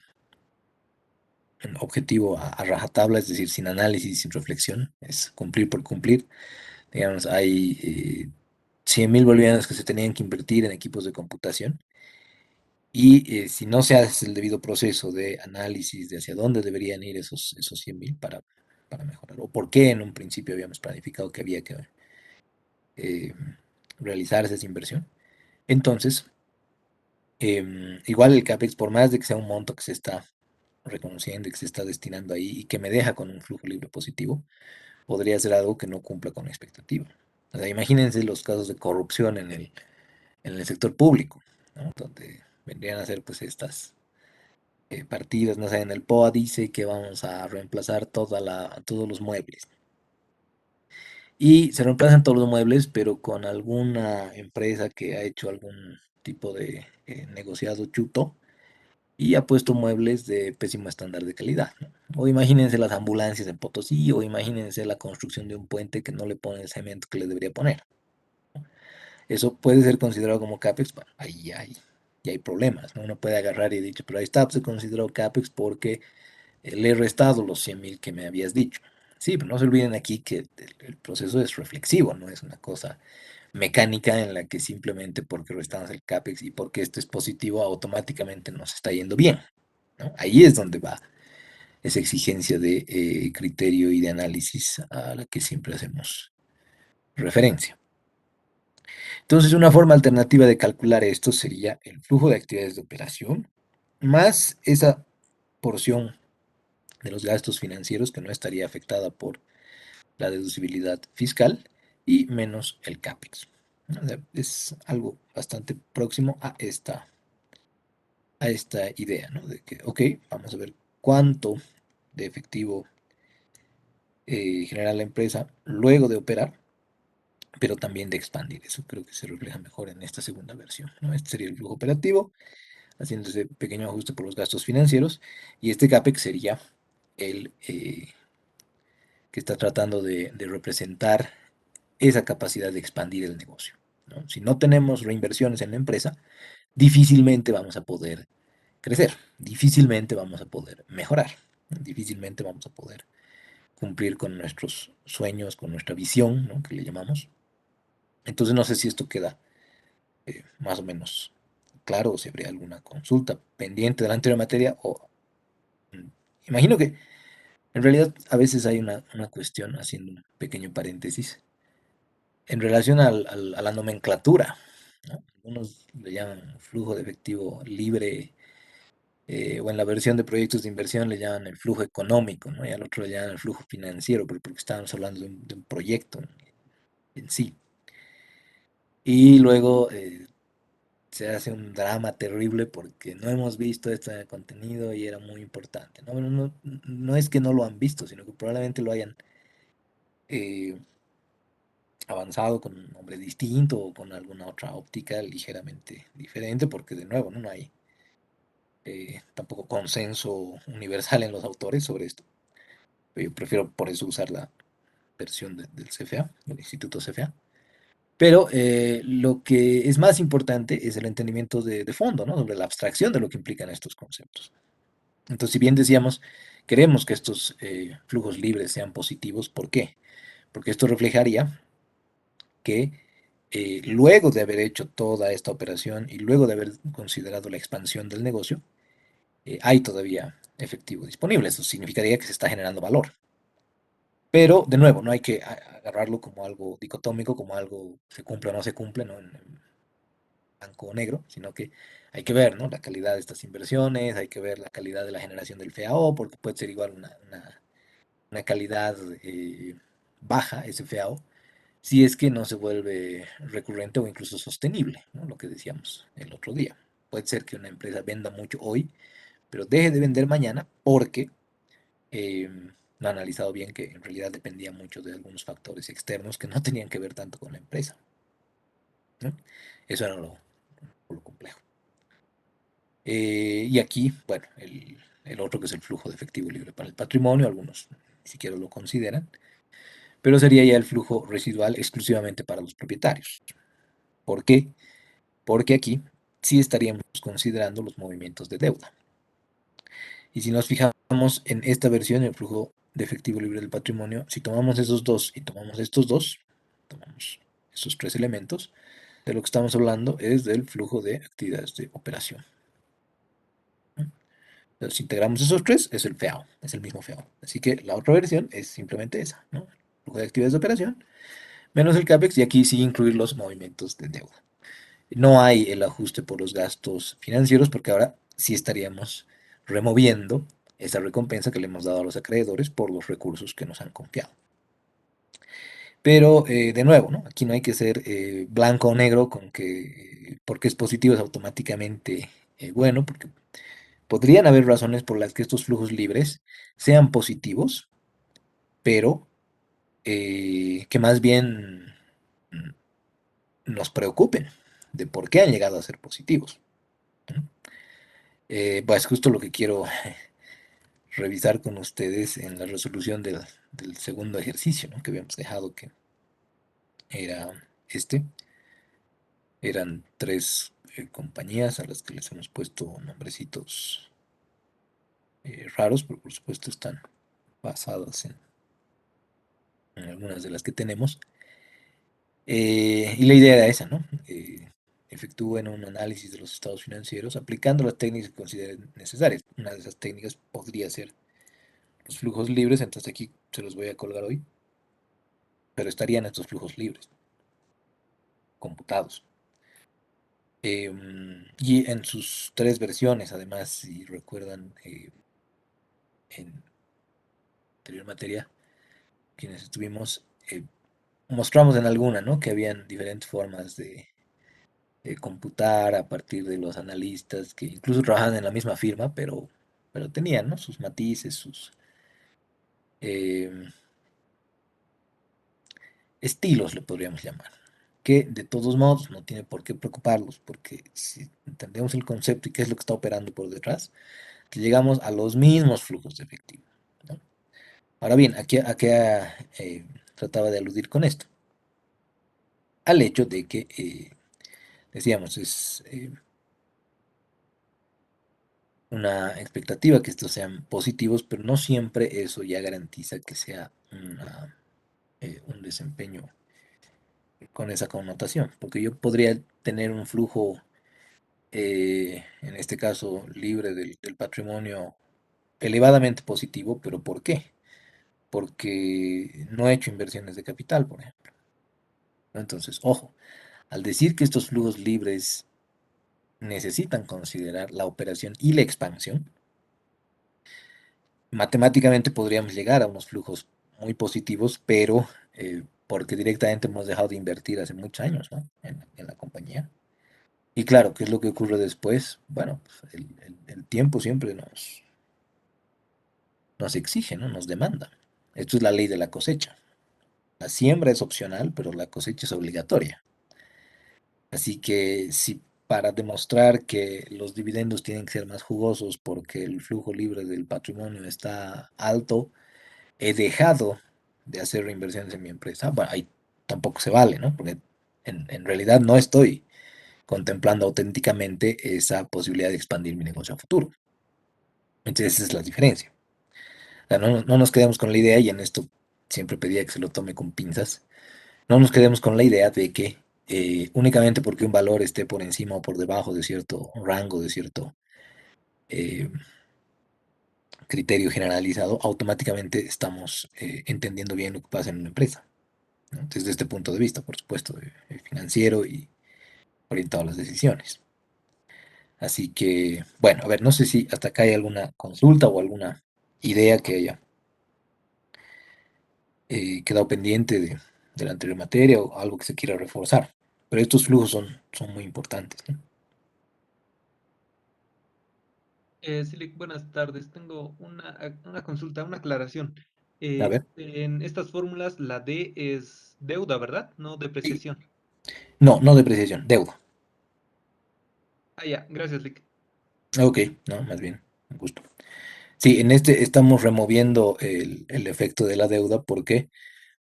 S1: objetivo a rajatabla, es decir, sin análisis, sin reflexión, es cumplir por cumplir. Digamos, hay 100.000 bolivianos que se tenían que invertir en equipos de computación, y si no se hace el debido proceso de análisis de hacia dónde deberían ir esos 100.000 para mejorar, o por qué en un principio habíamos planificado que había que eh, realizar esa inversión. Entonces, igual el CAPEX, por más de que sea un monto que se está reconociendo y que se está destinando ahí y que me deja con un flujo libre positivo, podría ser algo que no cumpla con la expectativa. O sea, imagínense los casos de corrupción en el sector público, ¿no?, donde vendrían a ser pues estas partidas, no sé, en el POA dice que vamos a reemplazar todos los muebles. Y se reemplazan todos los muebles, pero con alguna empresa que ha hecho algún tipo de negociado chuto y ha puesto muebles de pésimo estándar de calidad, ¿no? O imagínense las ambulancias en Potosí, o imagínense la construcción de un puente que no le pone el cemento que le debería poner. Eso puede ser considerado como CAPEX. Bueno, ahí y hay problemas, ¿no? Uno puede agarrar y dicho, pero ahí está, se consideró CAPEX porque le he restado los 100.000 que me habías dicho. Sí, pero no se olviden aquí que el proceso es reflexivo, no es una cosa mecánica en la que simplemente porque restamos el CAPEX y porque esto es positivo, automáticamente nos está yendo bien, ¿no? Ahí es donde va esa exigencia de criterio y de análisis a la que siempre hacemos referencia. Entonces, una forma alternativa de calcular esto sería el flujo de actividades de operación más esa porción de los gastos financieros que no estaría afectada por la deducibilidad fiscal y menos el CAPEX. O sea, es algo bastante próximo a esta idea, ¿no? De que, ok, vamos a ver cuánto de efectivo genera la empresa luego de operar, pero también de expandir. Eso creo que se refleja mejor en esta segunda versión, ¿no? Este sería el flujo operativo, haciendo ese pequeño ajuste por los gastos financieros, y este CAPEX sería el que está tratando de representar esa capacidad de expandir el negocio, ¿no? Si no tenemos reinversiones en la empresa, difícilmente vamos a poder crecer, difícilmente vamos a poder mejorar, ¿no? Difícilmente vamos a poder cumplir con nuestros sueños, con nuestra visión, ¿no? Que le llamamos. Entonces no sé si esto queda más o menos claro o si habría alguna consulta pendiente de la anterior materia o imagino que en realidad a veces hay una cuestión, haciendo un pequeño paréntesis, en relación a la nomenclatura, ¿no? Algunos le llaman flujo de efectivo libre, o en la versión de proyectos de inversión le llaman el flujo económico, ¿no? Y al otro le llaman el flujo financiero, porque estábamos hablando de un proyecto en sí. Y luego se hace un drama terrible porque no hemos visto este contenido y era muy importante, ¿no? Bueno, no es que no lo han visto, sino que probablemente lo hayan eh, avanzado con un nombre distinto o con alguna otra óptica ligeramente diferente, porque de nuevo no hay tampoco consenso universal en los autores sobre esto. Yo prefiero por eso usar la versión del CFA, del Instituto CFA. Pero lo que es más importante es el entendimiento de fondo, ¿no? Sobre la abstracción de lo que implican estos conceptos. Entonces, si bien decíamos, queremos que estos flujos libres sean positivos, ¿por qué? Porque esto reflejaría que luego de haber hecho toda esta operación y luego de haber considerado la expansión del negocio, hay todavía efectivo disponible. Eso significaría que se está generando valor. Pero, de nuevo, no hay que agarrarlo como algo dicotómico, como algo se cumple o no se cumple, ¿no? En blanco o negro, sino que hay que ver, ¿no? La calidad de estas inversiones, hay que ver la calidad de la generación del FAO, porque puede ser igual una calidad baja, ese FAO, si es que no se vuelve recurrente o incluso sostenible, ¿no? Lo que decíamos el otro día. Puede ser que una empresa venda mucho hoy, pero deje de vender mañana porque no ha analizado bien que en realidad dependía mucho de algunos factores externos que no tenían que ver tanto con la empresa, ¿no? Eso era lo complejo. Y aquí, bueno, el otro que es el flujo de efectivo libre para el patrimonio, algunos ni siquiera lo consideran, pero sería ya el flujo residual exclusivamente para los propietarios. ¿Por qué? Porque aquí sí estaríamos considerando los movimientos de deuda. Y si nos fijamos en esta versión, el flujo de efectivo libre del patrimonio, si tomamos esos dos y tomamos estos dos, tomamos esos tres elementos, de lo que estamos hablando es del flujo de actividades de operación. Entonces, si integramos esos tres, es el FEAO, es el mismo FEAO. Así que la otra versión es simplemente esa, ¿no? Flujo de actividades de operación, menos el CAPEX, y aquí sí incluir los movimientos de deuda. No hay el ajuste por los gastos financieros, porque ahora sí estaríamos removiendo esa recompensa que le hemos dado a los acreedores por los recursos que nos han confiado. Pero, de nuevo, ¿no? Aquí no hay que ser blanco o negro con que porque es positivo es automáticamente bueno, porque podrían haber razones por las que estos flujos libres sean positivos, pero que más bien nos preocupen de por qué han llegado a ser positivos, ¿no? Pues justo lo que quiero revisar con ustedes en la resolución del segundo ejercicio, ¿no? Que habíamos dejado que era este. Eran tres compañías a las que les hemos puesto nombrecitos raros, pero por supuesto están basadas en algunas de las que tenemos. Y la idea era esa, ¿no? Efectúen un análisis de los estados financieros aplicando las técnicas que consideren necesarias. Una de esas técnicas podría ser los flujos libres, entonces aquí se los voy a colgar hoy, pero estarían estos flujos libres, computados. Y en sus tres versiones, además, si recuerdan, en anterior materia, quienes estuvimos, mostramos en alguna, ¿no? Que habían diferentes formas de computar a partir de los analistas que incluso trabajaban en la misma firma, pero tenían, ¿no? Sus matices, sus em, estilos, le podríamos llamar, que de todos modos no tiene por qué preocuparlos, porque si entendemos el concepto y qué es lo que está operando por detrás, que llegamos a los mismos flujos de efectivo, ¿no? Ahora bien, ¿a qué trataba de aludir con esto? Al hecho de que, decíamos, es una expectativa que estos sean positivos, pero no siempre eso ya garantiza que sea un desempeño con esa connotación, porque yo podría tener un flujo, en este caso, libre del patrimonio elevadamente positivo, pero ¿por qué? Porque no he hecho inversiones de capital, por ejemplo, ¿no? Entonces, ojo, al decir que estos flujos libres necesitan considerar la operación y la expansión, matemáticamente podríamos llegar a unos flujos muy positivos, pero porque directamente hemos dejado de invertir hace muchos años, ¿no? En la compañía. Y claro, ¿qué es lo que ocurre después? Bueno, pues, el tiempo siempre nos exige, ¿no? Nos demanda. Esto es la ley de la cosecha. La siembra es opcional, pero la cosecha es obligatoria. Así que si para demostrar que los dividendos tienen que ser más jugosos porque el flujo libre del patrimonio está alto, he dejado de hacer reinversiones en mi empresa, bueno, ahí tampoco se vale, ¿no? Porque en realidad no estoy contemplando auténticamente esa posibilidad de expandir mi negocio a futuro. Entonces esa es la diferencia. O sea, no nos quedemos con la idea, y en esto siempre pedía que se lo tome con pinzas, no nos quedemos con la idea de que únicamente porque un valor esté por encima o por debajo de cierto rango, de cierto eh, criterio generalizado, automáticamente estamos entendiendo bien lo que pasa en una empresa, ¿no? Desde este punto de vista, por supuesto, financiero y orientado a las decisiones. Así que, bueno, a ver, no sé si hasta acá hay alguna consulta o alguna idea que haya quedado pendiente de la anterior materia o algo que se quiera reforzar. Pero estos flujos son muy importantes, ¿no?
S3: Silic, buenas tardes. Tengo una consulta, una aclaración.
S1: A ver.
S3: En estas fórmulas, la D es deuda, ¿verdad? No
S1: Sí.
S3: depreciación.
S1: No, no depreciación, deuda.
S3: Ah, ya, gracias, Lick.
S1: Ok, no, más bien, un gusto. Sí, en este estamos removiendo el efecto de la deuda. ¿Por qué?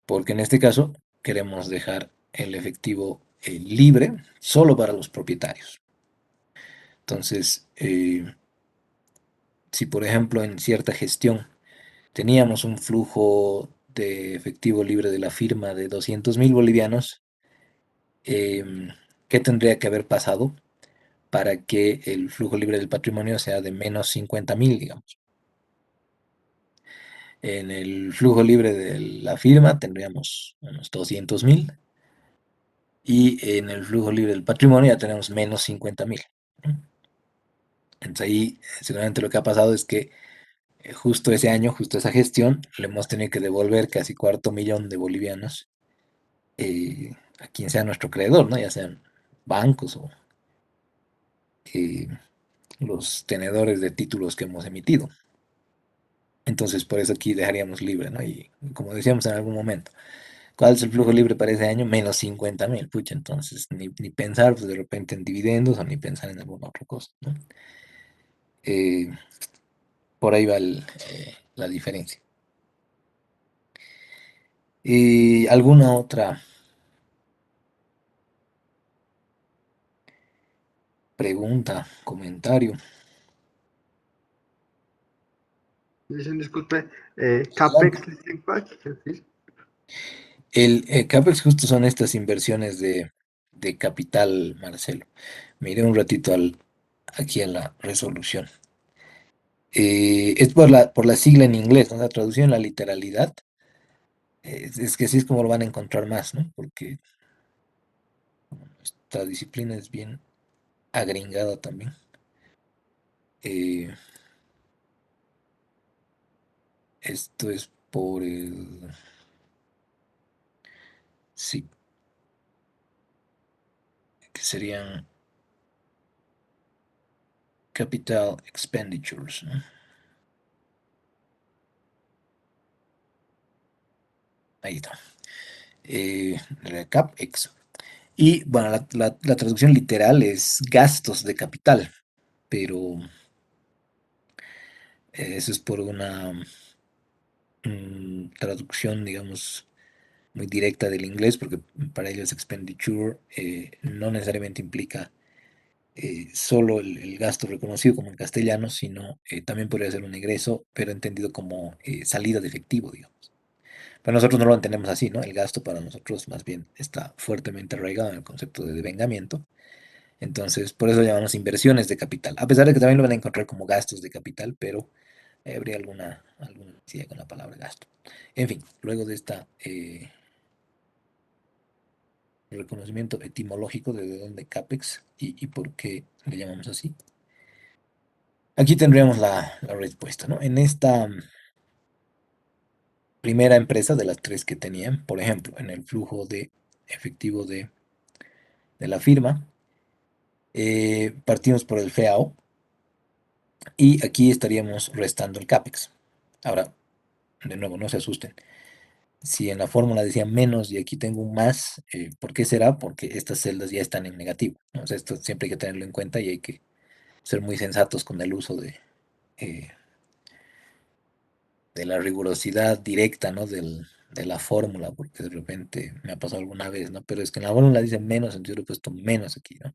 S1: Porque en este caso queremos dejar el efectivo libre solo para los propietarios. Entonces, si por ejemplo en cierta gestión teníamos un flujo de efectivo libre de la firma de 200.000 bolivianos, em, ¿qué tendría que haber pasado para que el flujo libre del patrimonio sea de menos 50.000, digamos? En el flujo libre de la firma tendríamos unos 200.000, y en el flujo libre del patrimonio ya tenemos menos 50.000, ¿no? Entonces ahí seguramente lo que ha pasado es que justo ese año, justo esa gestión, le hemos tenido que devolver casi 250.000 de bolivianos a quien sea nuestro creador, ¿no? Ya sean bancos o eh, los tenedores de títulos que hemos emitido. Entonces, por eso aquí dejaríamos libre, ¿no? Y como decíamos en algún momento, ¿cuál es el flujo libre para ese año? Menos 50.000, pucha, entonces ni pensar pues, de repente en dividendos o ni pensar en alguna otra cosa, ¿no? Eh, por ahí va la diferencia. ¿Alguna otra pregunta, comentario.
S4: Dicen, disculpe,
S1: Adelante.
S4: CAPEX, Leasing Pack, es decir,
S1: El CAPEX justo son estas inversiones de capital, Marcelo. Miré un ratito aquí a la resolución. Es por la sigla en inglés, ¿no? La traducción, la literalidad. Es que así es como lo van a encontrar más, ¿no? Porque esta disciplina es bien agringada también. Eh, Esto es por el... Sí, que serían capital expenditures, ¿no? Ahí está. La CapEx. Y bueno, la traducción literal es gastos de capital, pero eso es por una traducción, digamos, muy directa del inglés, porque para ellos expenditure no necesariamente implica solo el gasto reconocido como en castellano, sino también podría ser un egreso, pero entendido como salida de efectivo, digamos. Pero nosotros no lo entendemos así, ¿no? El gasto para nosotros más bien está fuertemente arraigado en el concepto de devengamiento. Entonces, por eso llamamos inversiones de capital. A pesar de que también lo van a encontrar como gastos de capital, pero habría alguna necesidad con la palabra gasto. En fin, luego de esta reconocimiento etimológico de dónde CAPEX y por qué le llamamos así, aquí tendríamos la respuesta, ¿no? En esta primera empresa de las tres que tenían, por ejemplo, en el flujo de efectivo de la firma, partimos por el FEAO y aquí estaríamos restando el CAPEX. Ahora, de nuevo, no se asusten. Si en la fórmula decía menos y aquí tengo un más, ¿por qué será? Porque estas celdas ya están en negativo, ¿no? O sea, esto siempre hay que tenerlo en cuenta y hay que ser muy sensatos con el uso eh, de la rigurosidad directa, ¿no? De la fórmula, porque de repente me ha pasado alguna vez, ¿no? Pero es que en la fórmula dice menos, entonces yo le he puesto menos aquí, ¿no?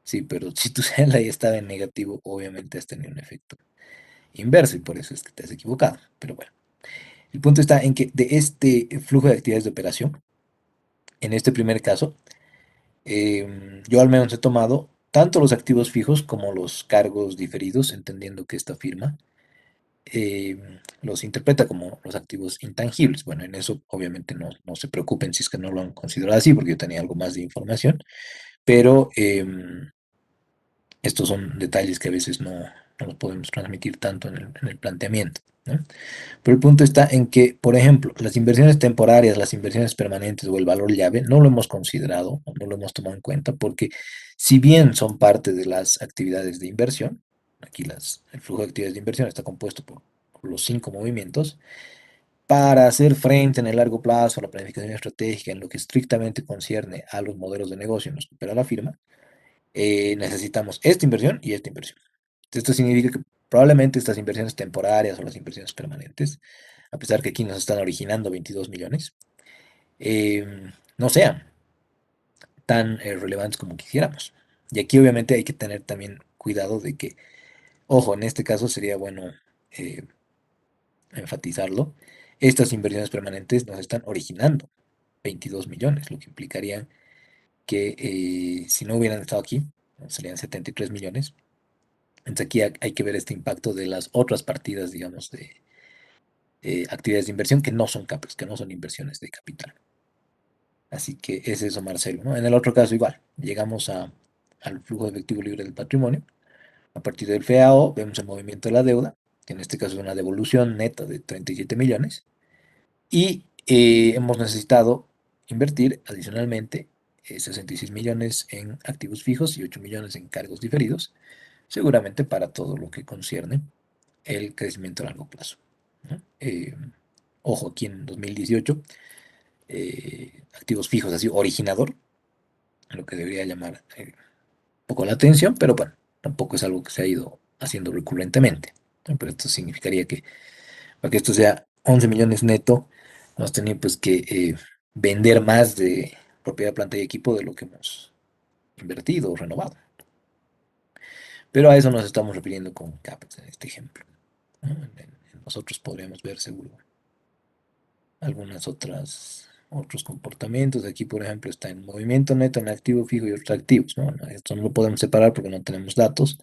S1: Sí, pero si tu celda ya estaba en negativo, obviamente has tenido un efecto inverso y por eso es que te has equivocado. Pero bueno, el punto está en que de este flujo de actividades de operación, en este primer caso, yo al menos he tomado tanto los activos fijos como los cargos diferidos, entendiendo que esta firma los interpreta como los activos intangibles. Bueno, en eso obviamente no se preocupen si es que no lo han considerado así, porque yo tenía algo más de información, pero estos son detalles que a veces no los podemos transmitir tanto en el planteamiento, ¿no? Pero el punto está en que, por ejemplo, las inversiones temporarias, las inversiones permanentes o el valor llave no lo hemos considerado, o no lo hemos tomado en cuenta, porque si bien son parte de las actividades de inversión, aquí el flujo de actividades de inversión está compuesto por los 5 movimientos, para hacer frente en el largo plazo a la planificación estratégica en lo que estrictamente concierne a los modelos de negocio en los que opera la firma, necesitamos esta inversión y esta inversión. Esto significa que probablemente estas inversiones temporarias o las inversiones permanentes, a pesar que aquí nos están originando 22 millones, no sean tan relevantes como quisiéramos. Y aquí obviamente hay que tener también cuidado de que, ojo, en este caso sería bueno eh, enfatizarlo, estas inversiones permanentes nos están originando 22 millones, lo que implicaría que si no hubieran estado aquí, serían 73 millones. Entonces aquí hay que ver este impacto de las otras partidas, digamos, de actividades de inversión que no son CAPEX, que no son inversiones de capital. Así que es eso, Marcelo, ¿no? En el otro caso igual, llegamos al flujo de efectivo libre del patrimonio. A partir del FAO vemos el movimiento de la deuda, que en este caso es una devolución neta de 37 millones. Y hemos necesitado invertir adicionalmente 66 millones en activos fijos y 8 millones en cargos diferidos, seguramente para todo lo que concierne el crecimiento a largo plazo, ¿no? Ojo, aquí en 2018, activos fijos, así, originador, lo que debería llamar un poco la atención, pero bueno, tampoco es algo que se ha ido haciendo recurrentemente, ¿no? Pero esto significaría que para que esto sea 11 millones neto, hemos tenido pues que vender más de propiedad, planta y equipo de lo que hemos invertido o renovado. Pero a eso nos estamos refiriendo con CAPEX en este ejemplo, ¿no? Nosotros podríamos ver seguro algunas otros comportamientos. Aquí, por ejemplo, está en movimiento neto, en activo fijo y otros activos, ¿no? Esto no lo podemos separar porque no tenemos datos,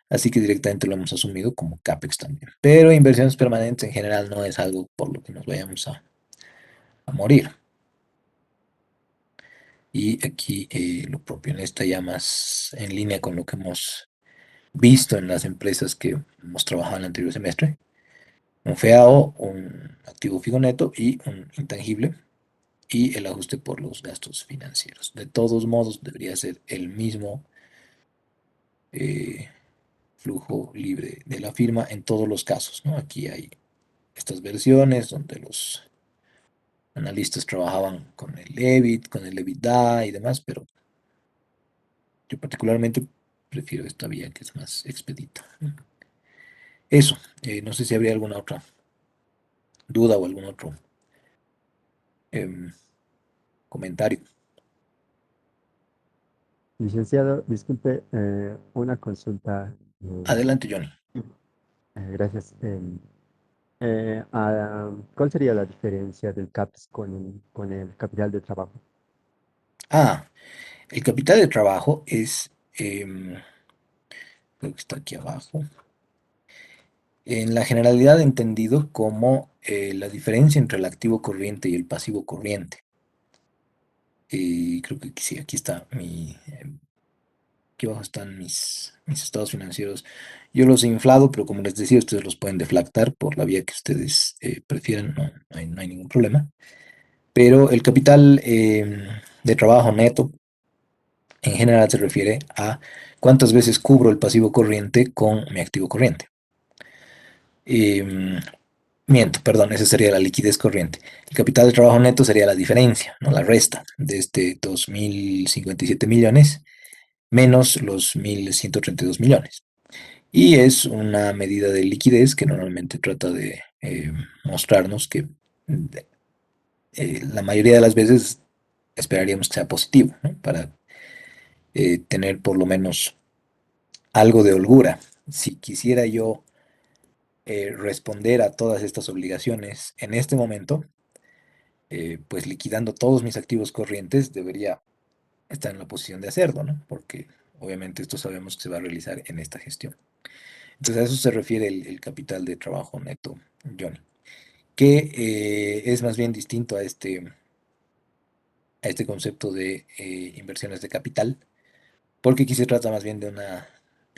S1: así que directamente lo hemos asumido como CAPEX también. Pero inversiones permanentes en general no es algo por lo que nos vayamos a morir. Y aquí lo propio, en esta ya más en línea con lo que hemos visto en las empresas que hemos trabajado en el anterior semestre, un FEAO, un activo fijo neto y un intangible, y el ajuste por los gastos financieros. De todos modos, debería ser el mismo eh, flujo libre de la firma en todos los casos, ¿no? Aquí hay estas versiones donde los analistas trabajaban con el EBIT, con el EBITDA y demás, pero yo particularmente prefiero esta vía que es más expedita. Eso, no sé si habría alguna otra duda o algún otro em, comentario.
S5: Licenciado, disculpe, una consulta.
S1: Adelante, Johnny.
S5: Gracias. ¿Cuál sería la diferencia del CAPS con el capital de trabajo?
S1: Ah, el capital de trabajo es, creo que está aquí abajo, en la generalidad entendido como la diferencia entre el activo corriente y el pasivo corriente. Creo que sí, aquí está aquí abajo están mis estados financieros. Yo los he inflado, pero como les decía, ustedes los pueden deflactar por la vía que ustedes prefieran, no hay ningún problema. Pero el capital de trabajo neto en general se refiere a cuántas veces cubro el pasivo corriente con mi activo corriente. Em, Miento, perdón, esa sería la liquidez corriente. El capital de trabajo neto sería la diferencia, no la resta de este 2.057 millones menos los 1.132 millones. Y es una medida de liquidez que normalmente trata de mostrarnos que la mayoría de las veces esperaríamos que sea positivo, ¿no? Para tener por lo menos algo de holgura. Si quisiera yo responder a todas estas obligaciones en este momento, pues liquidando todos mis activos corrientes, debería estar en la posición de hacerlo, ¿no? Porque obviamente esto sabemos que se va a realizar en esta gestión. Entonces a eso se refiere el capital de trabajo neto, Johnny, que es más bien distinto a este concepto de inversiones de capital, porque aquí se trata más bien de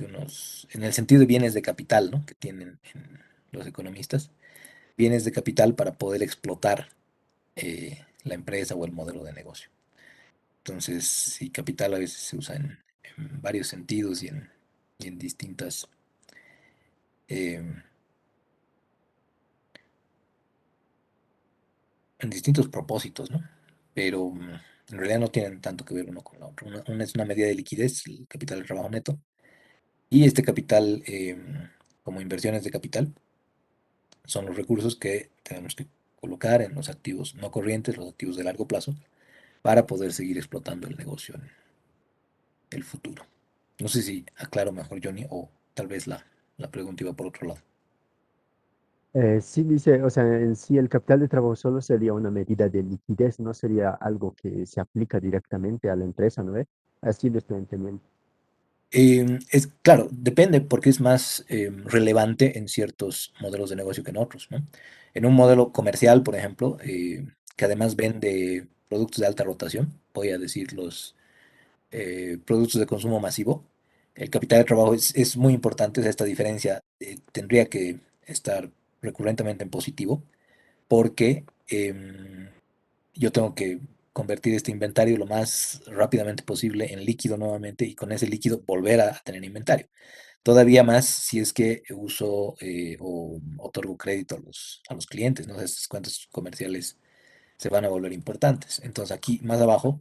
S1: unos, en el sentido de bienes de capital, ¿no? Que tienen los economistas, bienes de capital para poder explotar la empresa o el modelo de negocio. Entonces, sí, capital a veces se usa en varios sentidos y en eh, en distintos propósitos, ¿no? Pero en realidad no tienen tanto que ver uno con la otra. Una es una medida de liquidez, el capital de trabajo neto, y este capital, como inversiones de capital, son los recursos que tenemos que colocar en los activos no corrientes, los activos de largo plazo, para poder seguir explotando el negocio en el futuro. No sé si aclaro mejor, Johnny, o tal vez la pregunta iba por otro lado.
S5: Sí, dice, o sea, en sí el capital de trabajo solo sería una medida de liquidez, no sería algo que se aplica directamente a la empresa, ¿no ve? Así lo estoy entendiendo.
S1: Es claro, depende porque es más relevante en ciertos modelos de negocio que en otros, ¿no? En un modelo comercial, por ejemplo, que además vende productos de alta rotación, voy a decir los productos de consumo masivo, el capital de trabajo es muy importante. O sea, esta diferencia tendría que estar recurrentemente en positivo porque yo tengo que convertir este inventario lo más rápidamente posible en líquido nuevamente y con ese líquido volver a tener inventario. Todavía más si es que uso o otorgo crédito a los clientes, ¿no? Estas cuentas comerciales se van a volver importantes. Entonces aquí más abajo,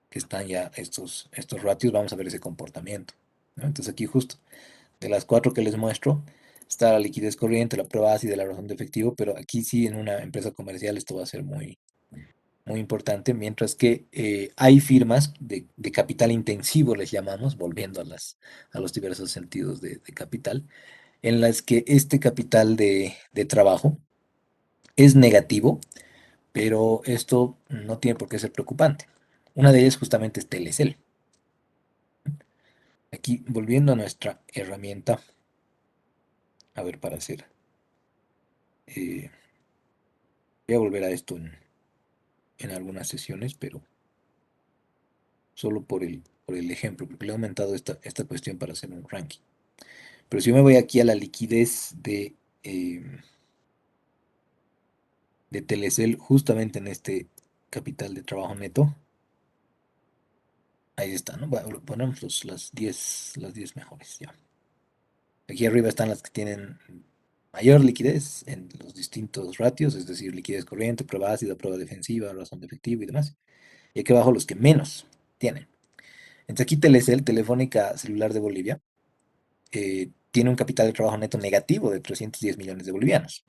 S1: que están ya estos ratios, vamos a ver ese comportamiento, ¿no? Entonces aquí justo, de las cuatro que les muestro, está la liquidez corriente, la prueba ácida, la razón de efectivo, pero aquí sí en una empresa comercial esto va a ser muy muy importante, mientras que hay firmas de capital intensivo, les llamamos, volviendo a los diversos sentidos de capital, en las que este capital de trabajo es negativo, pero esto no tiene por qué ser preocupante. Una de ellas justamente es Telecel. Aquí, volviendo a nuestra herramienta, a ver, para hacer, eh, voy a volver a esto en algunas sesiones, pero solo por el ejemplo, porque le he aumentado esta cuestión para hacer un ranking. Pero si yo me voy aquí a la liquidez de Telecel, justamente en este capital de trabajo neto, ahí está, ¿no? Bueno, ponemos las 10 mejores, ya. Aquí arriba están las que tienen mayor liquidez en los distintos ratios, es decir, liquidez corriente, prueba ácida, prueba defensiva, razón de efectivo y demás. Y aquí abajo los que menos tienen. Entonces aquí Telecel, Telefónica Celular de Bolivia, tiene un capital de trabajo neto negativo de 310 millones de bolivianos.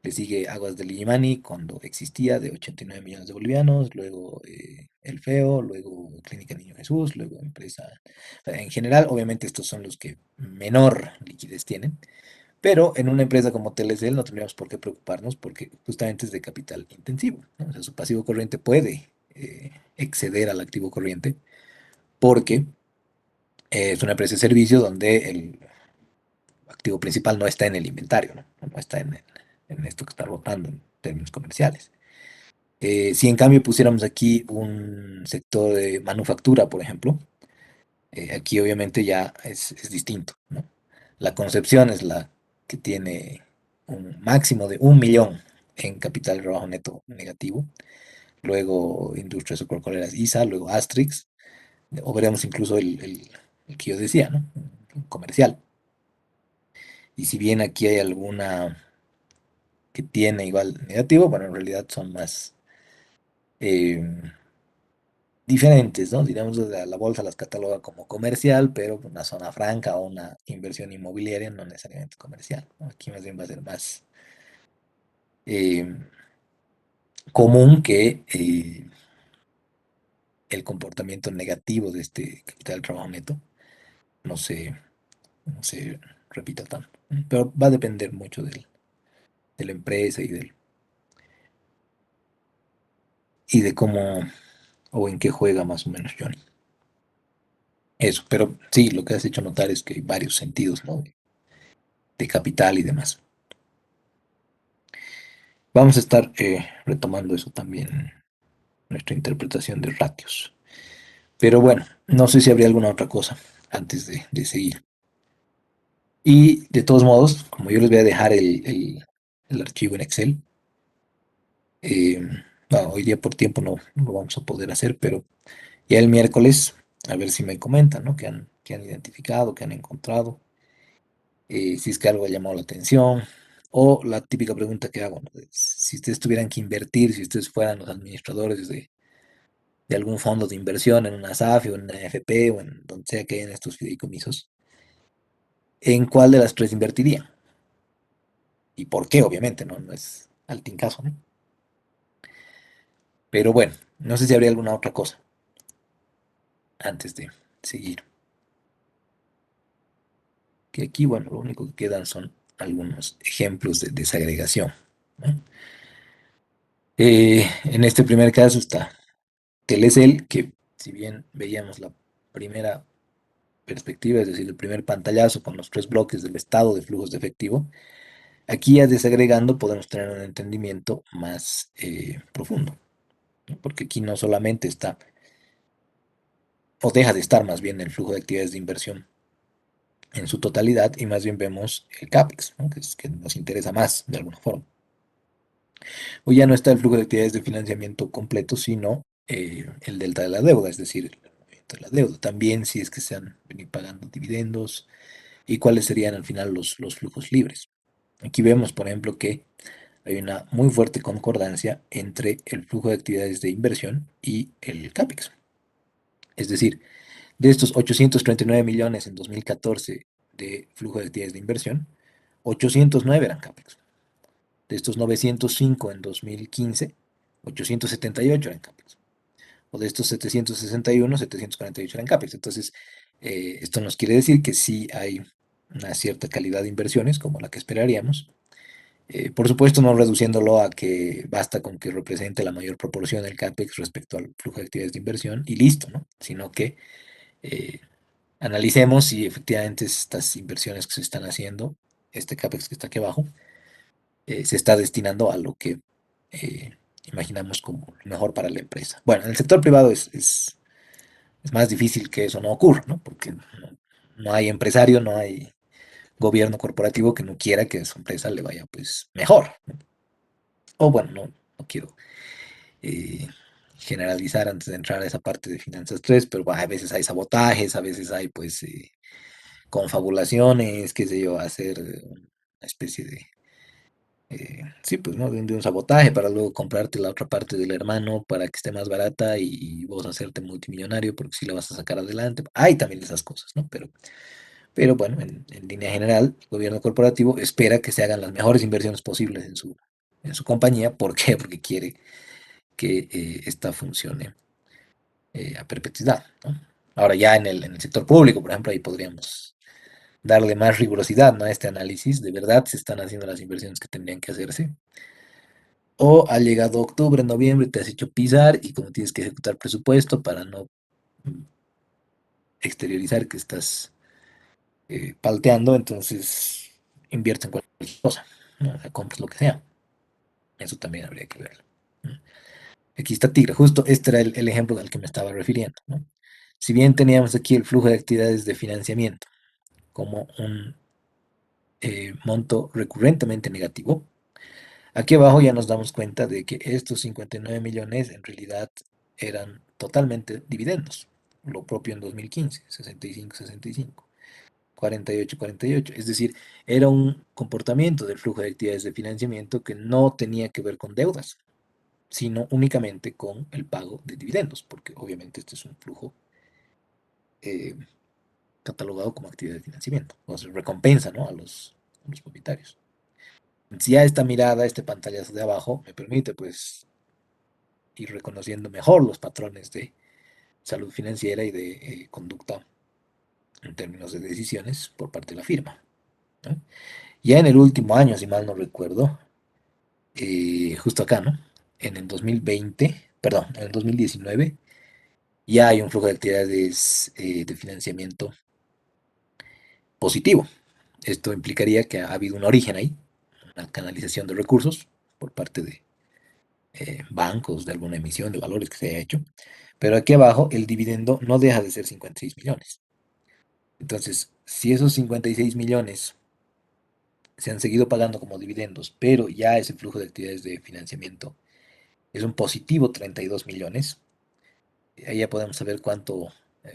S1: Le sigue Aguas del Illimani cuando existía de 89 millones de bolivianos, luego El Feo, luego Clínica Niño Jesús, luego empresa. En general, obviamente estos son los que menor liquidez tienen, pero en una empresa como Telecel no tendríamos por qué preocuparnos porque justamente es de capital intensivo, ¿no? O sea, su pasivo corriente puede exceder al activo corriente porque es una empresa de servicio donde el activo principal no está en el inventario, ¿no? No está en esto que está rotando en términos comerciales. Si en cambio pusiéramos aquí un sector de manufactura, por ejemplo, aquí obviamente ya es distinto, ¿no? La Concepción es la que tiene un máximo de 1 millón en capital de trabajo neto negativo, luego Industrias Agropecuarias ISA, luego Astrix, o veremos incluso el que yo decía, ¿no? Comercial. Y si bien aquí hay alguna que tiene igual negativo, bueno, en realidad son más eh, diferentes, ¿no? Digamos, la bolsa las cataloga como comercial, pero una zona franca o una inversión inmobiliaria no necesariamente comercial, ¿no? Aquí más bien va a ser más eh, común que el comportamiento negativo de este capital de trabajo neto no se, no se repita tanto. Pero va a depender mucho de la empresa y de cómo o en qué juega más o menos Johnny. Eso, pero sí, lo que has hecho notar es que hay varios sentidos, ¿no? De capital y demás. Vamos a estar retomando eso también en nuestra interpretación de ratios. Pero bueno, no sé si habría alguna otra cosa antes de seguir. Y de todos modos, como yo les voy a dejar el archivo en Excel, eh, bueno, hoy día por tiempo no lo vamos a poder hacer, pero ya el miércoles, a ver si me comentan, ¿no? Que han identificado, que han encontrado, si es que algo ha llamado la atención, o la típica pregunta que hago, ¿no? Si ustedes tuvieran que invertir, si ustedes fueran los administradores de algún fondo de inversión en una SAFI o en una AFP o en donde sea que hayan estos fideicomisos, ¿en cuál de las tres invertirían? ¿Y por qué? Obviamente, ¿no? No es al tincazo, ¿no? Pero bueno, no sé si habría alguna otra cosa antes de seguir. Que aquí, bueno, lo único que quedan son algunos ejemplos de desagregación, ¿no? En este primer caso está Telecel, que si bien veíamos la primera perspectiva, es decir, el primer pantallazo con los tres bloques del estado de flujos de efectivo, aquí ya desagregando podemos tener un entendimiento más profundo, ¿no? Porque aquí no solamente está, o deja de estar más bien el flujo de actividades de inversión en su totalidad, y más bien vemos el CAPEX, ¿no? Que es que nos interesa más de alguna forma. O ya no está el flujo de actividades de financiamiento completo, sino el delta de la deuda, es decir, el movimiento de la deuda. También si es que se han venido pagando dividendos y cuáles serían al final los flujos libres. Aquí vemos, por ejemplo, que hay una muy fuerte concordancia entre el flujo de actividades de inversión y el CAPEX. Es decir, de estos 839 millones en 2014 de flujo de actividades de inversión, 809 eran CAPEX. De estos 905 en 2015, 878 eran CAPEX. O de estos 761, 748 eran CAPEX. Entonces, esto nos quiere decir que sí hay una cierta calidad de inversiones, como la que esperaríamos. Por supuesto, no reduciéndolo a que basta con que represente la mayor proporción del CAPEX respecto al flujo de actividades de inversión y listo, ¿no? Sino que eh, analicemos si efectivamente estas inversiones que se están haciendo, este CAPEX que está aquí abajo, se está destinando a lo que eh, imaginamos como lo mejor para la empresa. Bueno, en el sector privado es más difícil que eso no ocurra, ¿no? Porque no hay empresario, no hay gobierno corporativo que no quiera que a su empresa le vaya pues mejor, ¿no? O bueno, no quiero eh, generalizar antes de entrar a esa parte de finanzas 3, pero bueno, a veces hay sabotajes, a veces hay pues confabulaciones, qué sé yo, hacer una especie de, sí, pues, ¿no? De un sabotaje para luego comprarte la otra parte del hermano para que esté más barata y vos hacerte multimillonario porque sí la vas a sacar adelante. Hay también esas cosas, ¿no? Pero bueno, en línea general, el gobierno corporativo espera que se hagan las mejores inversiones posibles en su compañía. ¿Por qué? Porque quiere que esta funcione a perpetuidad, ¿no? Ahora ya en el sector público, por ejemplo, ahí podríamos darle más rigurosidad, ¿no? A este análisis. ¿De verdad se están haciendo las inversiones que tendrían que hacerse? O ha llegado octubre, noviembre, te has hecho pisar y como tienes que ejecutar presupuesto para no mm, exteriorizar que estás palteando, entonces invierte en cualquier cosa, ¿no? O sea, compras lo que sea. Eso también habría que verlo, ¿no? Aquí está Tigre, justo este era el ejemplo al que me estaba refiriendo, ¿no? Si bien teníamos aquí el flujo de actividades de financiamiento como un monto recurrentemente negativo, aquí abajo ya nos damos cuenta de que estos 59 millones en realidad eran totalmente dividendos. Lo propio en 2015, 65, 65, 48, 48. Es decir, era un comportamiento del flujo de actividades de financiamiento que no tenía que ver con deudas, sino únicamente con el pago de dividendos, porque obviamente este es un flujo eh, catalogado como actividad de financiamiento, o sea, recompensa, ¿no? a los propietarios. Si ya esta mirada, este pantallazo de abajo, me permite pues ir reconociendo mejor los patrones de salud financiera y de conducta en términos de decisiones por parte de la firma, ¿no? Ya en el último año, si mal no recuerdo, justo acá, ¿no? En el 2020, perdón, en el 2019, ya hay un flujo de actividades de financiamiento positivo. Esto implicaría que ha habido un origen ahí, una canalización de recursos por parte de bancos, de alguna emisión de valores que se haya hecho. Pero aquí abajo el dividendo no deja de ser 56 millones. Entonces, si esos 56 millones se han seguido pagando como dividendos, pero ya ese flujo de actividades de financiamiento es un positivo 32 millones, ahí ya podemos saber cuánto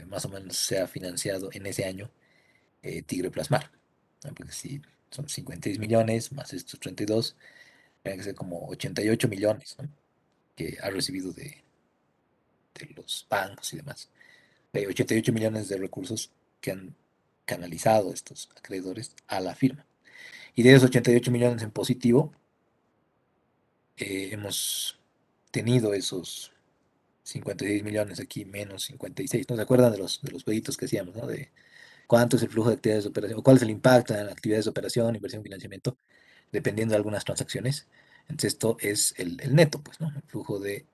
S1: más o menos se ha financiado en ese año Tigre Plasmar, ¿no? Porque si son 56 millones más estos 32, tienen que ser como 88 millones, ¿no? Que ha recibido de los bancos y demás. 88 millones de recursos que han canalizado estos acreedores a la firma. Y de esos 88 millones en positivo, hemos tenido esos 56 millones aquí menos 56. ¿No se acuerdan de los jueguitos que hacíamos, ¿no? De cuánto es el flujo de actividades de operación, o cuál es el impacto en actividades de operación, inversión, financiamiento, dependiendo de algunas transacciones. Entonces, esto es el neto, pues, ¿no? El flujo de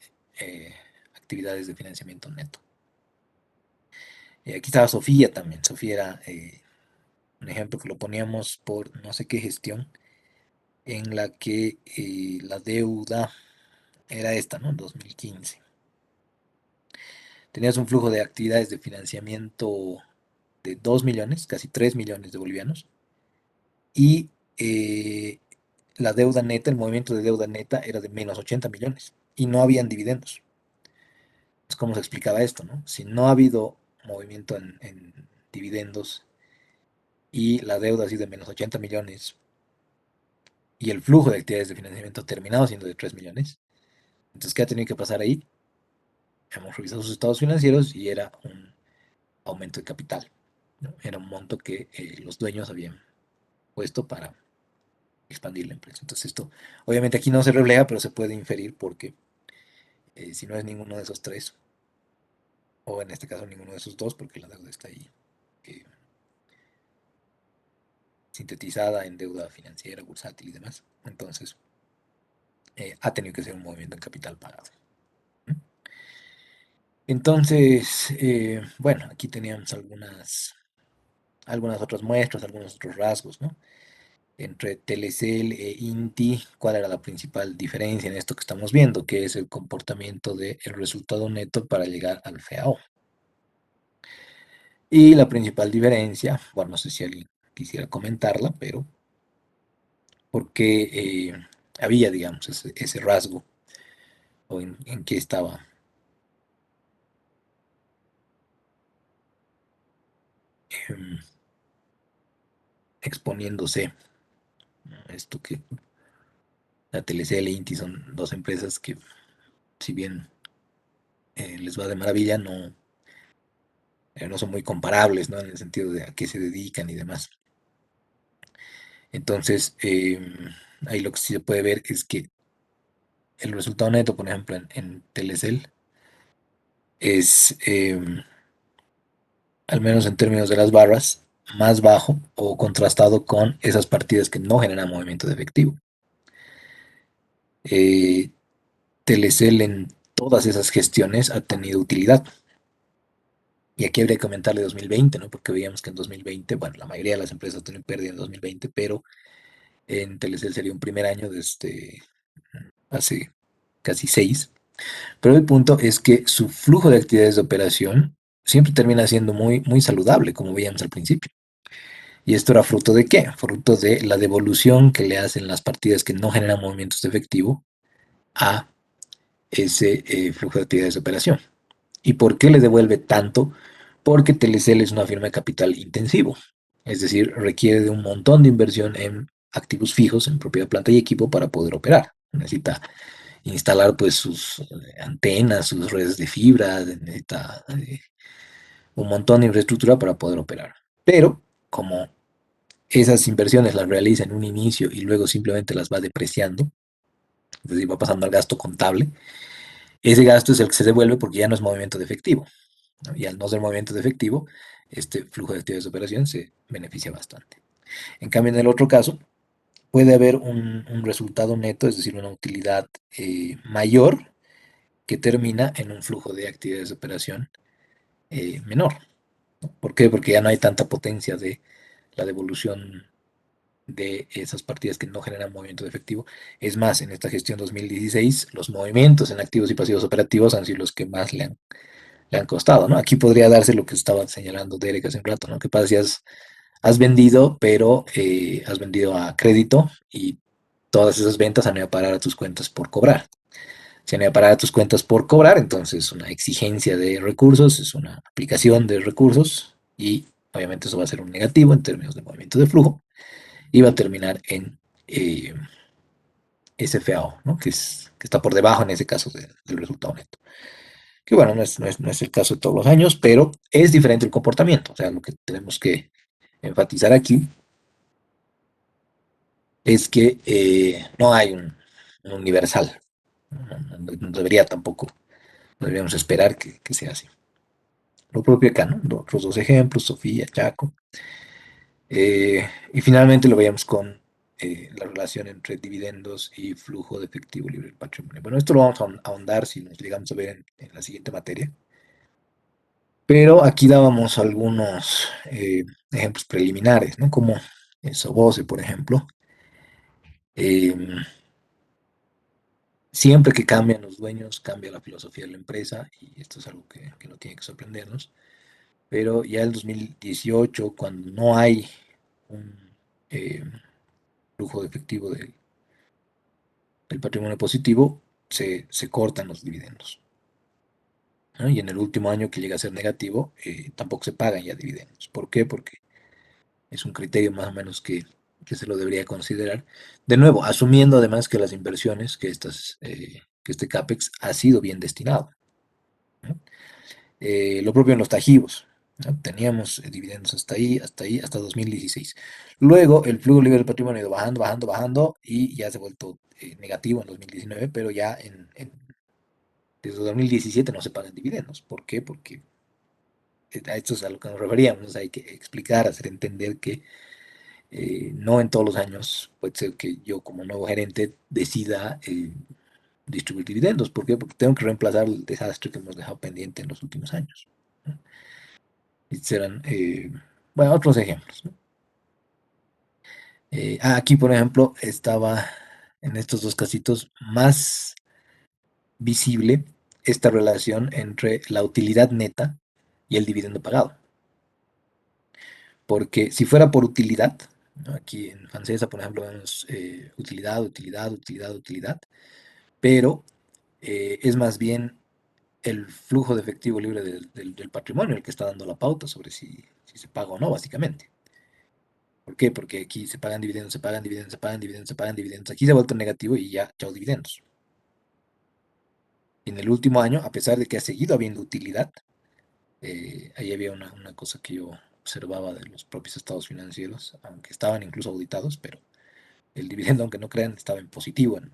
S1: actividades de financiamiento neto. Aquí estaba Sofía también. Sofía era un ejemplo que lo poníamos por no sé qué gestión, en la que la deuda era esta, ¿no? 2015. Tenías un flujo de actividades de financiamiento de 2 millones, casi 3 millones de bolivianos, y la deuda neta, el movimiento de deuda neta era de menos 80 millones, y no habían dividendos. Entonces, ¿cómo se explicaba esto, no? Si no ha habido movimiento en dividendos y la deuda ha sido de menos 80 millones y el flujo de actividades de financiamiento ha terminado siendo de 3 millones, entonces, ¿qué ha tenido que pasar ahí? Hemos revisado sus estados financieros y era un aumento de capital, ¿no? Era un monto que los dueños habían puesto para expandir la empresa. Entonces, esto obviamente aquí no se refleja, pero se puede inferir porque si no es ninguno de esos tres, o en este caso ninguno de esos dos, porque la deuda está ahí eh, sintetizada en deuda financiera, bursátil y demás, entonces ha tenido que ser un movimiento en capital pagado. Entonces, bueno, aquí teníamos algunas otras muestras, algunos otros rasgos, ¿no? Entre Telecel e Inti, ¿cuál era la principal diferencia en esto que estamos viendo? Que es el comportamiento del resultado neto para llegar al FAO. Y la principal diferencia, bueno, no sé si alguien quisiera comentarla, pero porque había, digamos, ese rasgo, o en qué estaba em, exponiéndose, ¿no? Esto que la Telecel e Inti son dos empresas que, si bien les va de maravilla, no son muy comparables, ¿no? En el sentido de a qué se dedican y demás. Entonces, ahí lo que sí se puede ver es que el resultado neto, por ejemplo, en Telecel, es, al menos en términos de las barras, más bajo o contrastado con esas partidas que no generan movimiento de efectivo. Eh, Telecel en todas esas gestiones ha tenido utilidad. Y aquí habría que comentarle 2020, ¿no? Porque veíamos que en 2020, bueno, la mayoría de las empresas han tenido pérdida en 2020, pero en Telecel sería un primer año desde hace casi 6. Pero el punto es que su flujo de actividades de operación siempre termina siendo muy, muy saludable, como veíamos al principio. ¿Y esto era fruto de qué? Fruto de la devolución que le hacen las partidas que no generan movimientos de efectivo a ese flujo de actividades de operación. ¿Y por qué le devuelve tanto? Porque Telecel es una firma de capital intensivo, es decir, requiere de un montón de inversión en activos fijos, en propiedad, planta y equipo para poder operar. Necesita instalar pues sus antenas, sus redes de fibra, necesita un montón de infraestructura para poder operar. Pero como esas inversiones las realiza en un inicio y luego simplemente las va depreciando, es decir, va pasando al gasto contable, ese gasto es el que se devuelve porque ya no es movimiento de efectivo, ¿no? Y al no ser movimiento de efectivo, este flujo de actividades de operación se beneficia bastante. En cambio, en el otro caso, puede haber un resultado neto, es decir, una utilidad mayor que termina en un flujo de actividades de operación menor, ¿no? ¿Por qué? Porque ya no hay tanta potencia de la devolución de esas partidas que no generan movimiento de efectivo. Es más, en esta gestión 2016, los movimientos en activos y pasivos operativos han sido los que más le han costado, ¿no? Aquí podría darse lo que estaba señalando Derek hace un rato, ¿no? ¿Qué pasa si has vendido, pero has vendido a crédito y todas esas ventas han ido a parar a tus cuentas por cobrar? Si han ido a parar a tus cuentas por cobrar, entonces una exigencia de recursos, es una aplicación de recursos y obviamente eso va a ser un negativo en términos de movimiento de flujo y va a terminar en eh, SFAO, ¿no? Que está por debajo en ese caso del resultado neto. Que bueno, no es el caso de todos los años, pero es diferente el comportamiento. O sea, lo que tenemos que enfatizar aquí es que no hay un universal. No debería tampoco, no deberíamos esperar que sea así. Lo propio acá, ¿no? Los otros dos ejemplos, Sofía, Chaco. Y finalmente lo veíamos con la relación entre dividendos y flujo de efectivo libre del patrimonio. Bueno, esto lo vamos a ahondar si nos llegamos a ver en la siguiente materia. Pero aquí dábamos algunos ejemplos preliminares, ¿no? Como Sobose, por ejemplo. Em, Siempre que cambian los dueños, cambia la filosofía de la empresa y esto es algo que no tiene que sorprendernos. Pero ya el 2018, cuando no hay un eh, flujo de efectivo del patrimonio positivo, se cortan los dividendos, ¿no? Y en el último año que llega a ser negativo, tampoco se pagan ya dividendos. ¿Por qué? Porque es un criterio más o menos que se lo debería considerar. De nuevo, asumiendo además que las inversiones, que este CAPEX ha sido bien destinado, ¿no? Lo propio en los tajivos, ¿no? Teníamos dividendos hasta ahí, hasta 2016. Luego el flujo libre del patrimonio ha ido bajando, bajando, bajando y ya se ha vuelto negativo en 2019, pero ya Desde 2017 no se pagan dividendos. ¿Por qué? Porque a esto es a lo que nos referíamos. Hay que explicar, hacer entender que no en todos los años puede ser que yo como nuevo gerente decida distribuir dividendos. ¿Por qué? Porque tengo que reemplazar el desastre que hemos dejado pendiente en los últimos años, ¿no? Y serán, bueno, otros ejemplos, ¿no? Aquí, por ejemplo, estaba en estos dos casitos más visible esta relación entre la utilidad neta y el dividendo pagado. Porque si fuera por utilidad, ¿no? Aquí en francesa, por ejemplo, vemos utilidad, utilidad, utilidad, utilidad, pero es más bien el flujo de efectivo libre del patrimonio el que está dando la pauta sobre si se paga o no, básicamente. ¿Por qué? Porque aquí se pagan dividendos, se pagan dividendos, se pagan dividendos, se pagan dividendos. Aquí se ha vuelto negativo y ya, chao dividendos. Y en el último año, a pesar de que ha seguido habiendo utilidad, ahí había una cosa que yo observaba de los propios estados financieros, aunque estaban incluso auditados, pero el dividendo, aunque no crean, estaba en positivo en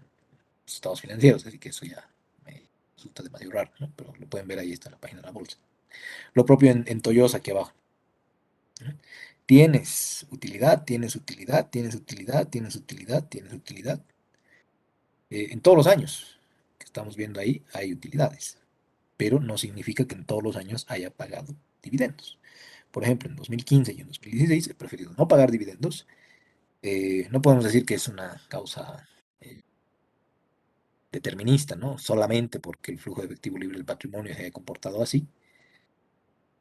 S1: los estados financieros, así que eso ya me resulta demasiado raro, ¿no? Pero lo pueden ver ahí, está en la página de la bolsa. Lo propio en Toyosa, aquí abajo, ¿no? Tienes utilidad, tienes utilidad, tienes utilidad, tienes utilidad, tienes utilidad. En todos los años que estamos viendo ahí hay utilidades, pero no significa que en todos los años haya pagado dividendos. Por ejemplo, en 2015 y en 2016 he preferido no pagar dividendos. No podemos decir que es una causa determinista, ¿no? Solamente porque el flujo de efectivo libre del patrimonio se haya comportado así,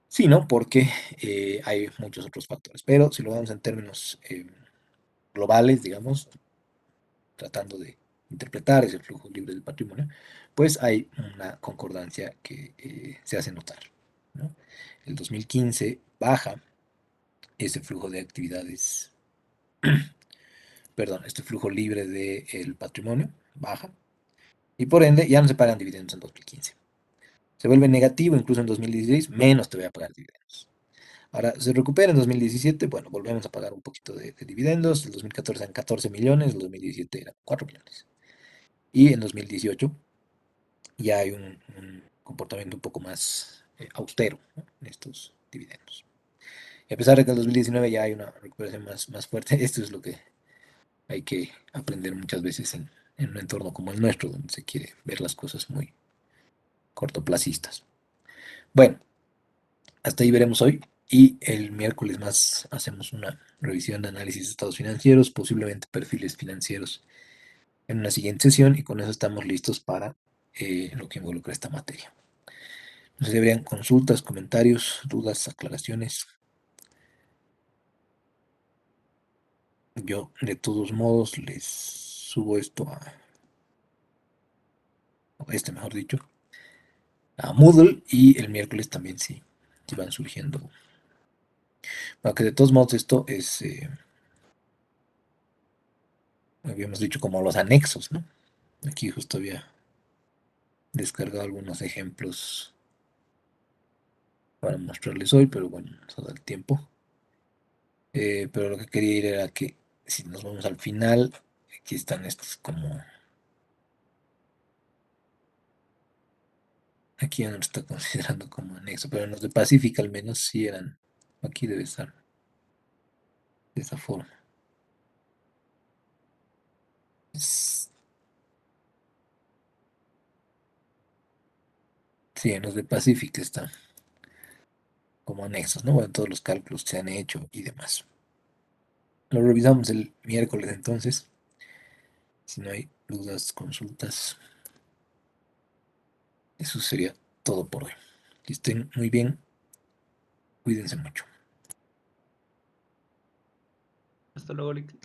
S1: sino porque hay muchos otros factores. Pero si lo vemos en términos globales, digamos, tratando de interpretar ese flujo libre del patrimonio, pues hay una concordancia que se hace notar, ¿no? El 2015 baja ese flujo de actividades, perdón, este flujo libre del patrimonio baja, y por ende ya no se pagan dividendos en 2015. Se vuelve negativo incluso en 2016, menos te voy a pagar dividendos. Ahora, se recupera en 2017, bueno, volvemos a pagar un poquito de dividendos. El 2014 eran 14 millones, el 2017 eran 4 millones. Y en 2018 ya hay un comportamiento un poco más austero, ¿no? En estos dividendos. Y a pesar de que en el 2019 ya hay una recuperación más fuerte, esto es lo que hay que aprender muchas veces en un entorno como el nuestro, donde se quiere ver las cosas muy cortoplacistas. Bueno, hasta ahí veremos hoy. Y el miércoles más hacemos una revisión de análisis de estados financieros, posiblemente perfiles financieros en una siguiente sesión, y con eso estamos listos para lo que involucra esta materia. No sé si habrían consultas, comentarios, dudas, aclaraciones. Yo, de todos modos, les subo esto mejor dicho, a Moodle, y el miércoles también sí van surgiendo. Bueno, que de todos modos esto es, habíamos dicho, como los anexos, ¿no? Aquí justo había descargado algunos ejemplos para mostrarles hoy, pero bueno, nos da el tiempo. Pero lo que quería ir era que si nos vamos al final, aquí están estos como... Aquí ya no lo está considerando como anexo, pero en los de Pacífica al menos sí eran. Aquí debe estar de esa forma. Sí, en los de Pacífica están como anexos, ¿no? Bueno, todos los cálculos que se han hecho y demás. Lo revisamos el miércoles entonces. Si no hay dudas, consultas, eso sería todo por hoy. Que estén muy bien, cuídense mucho.
S3: Hasta luego, Lick.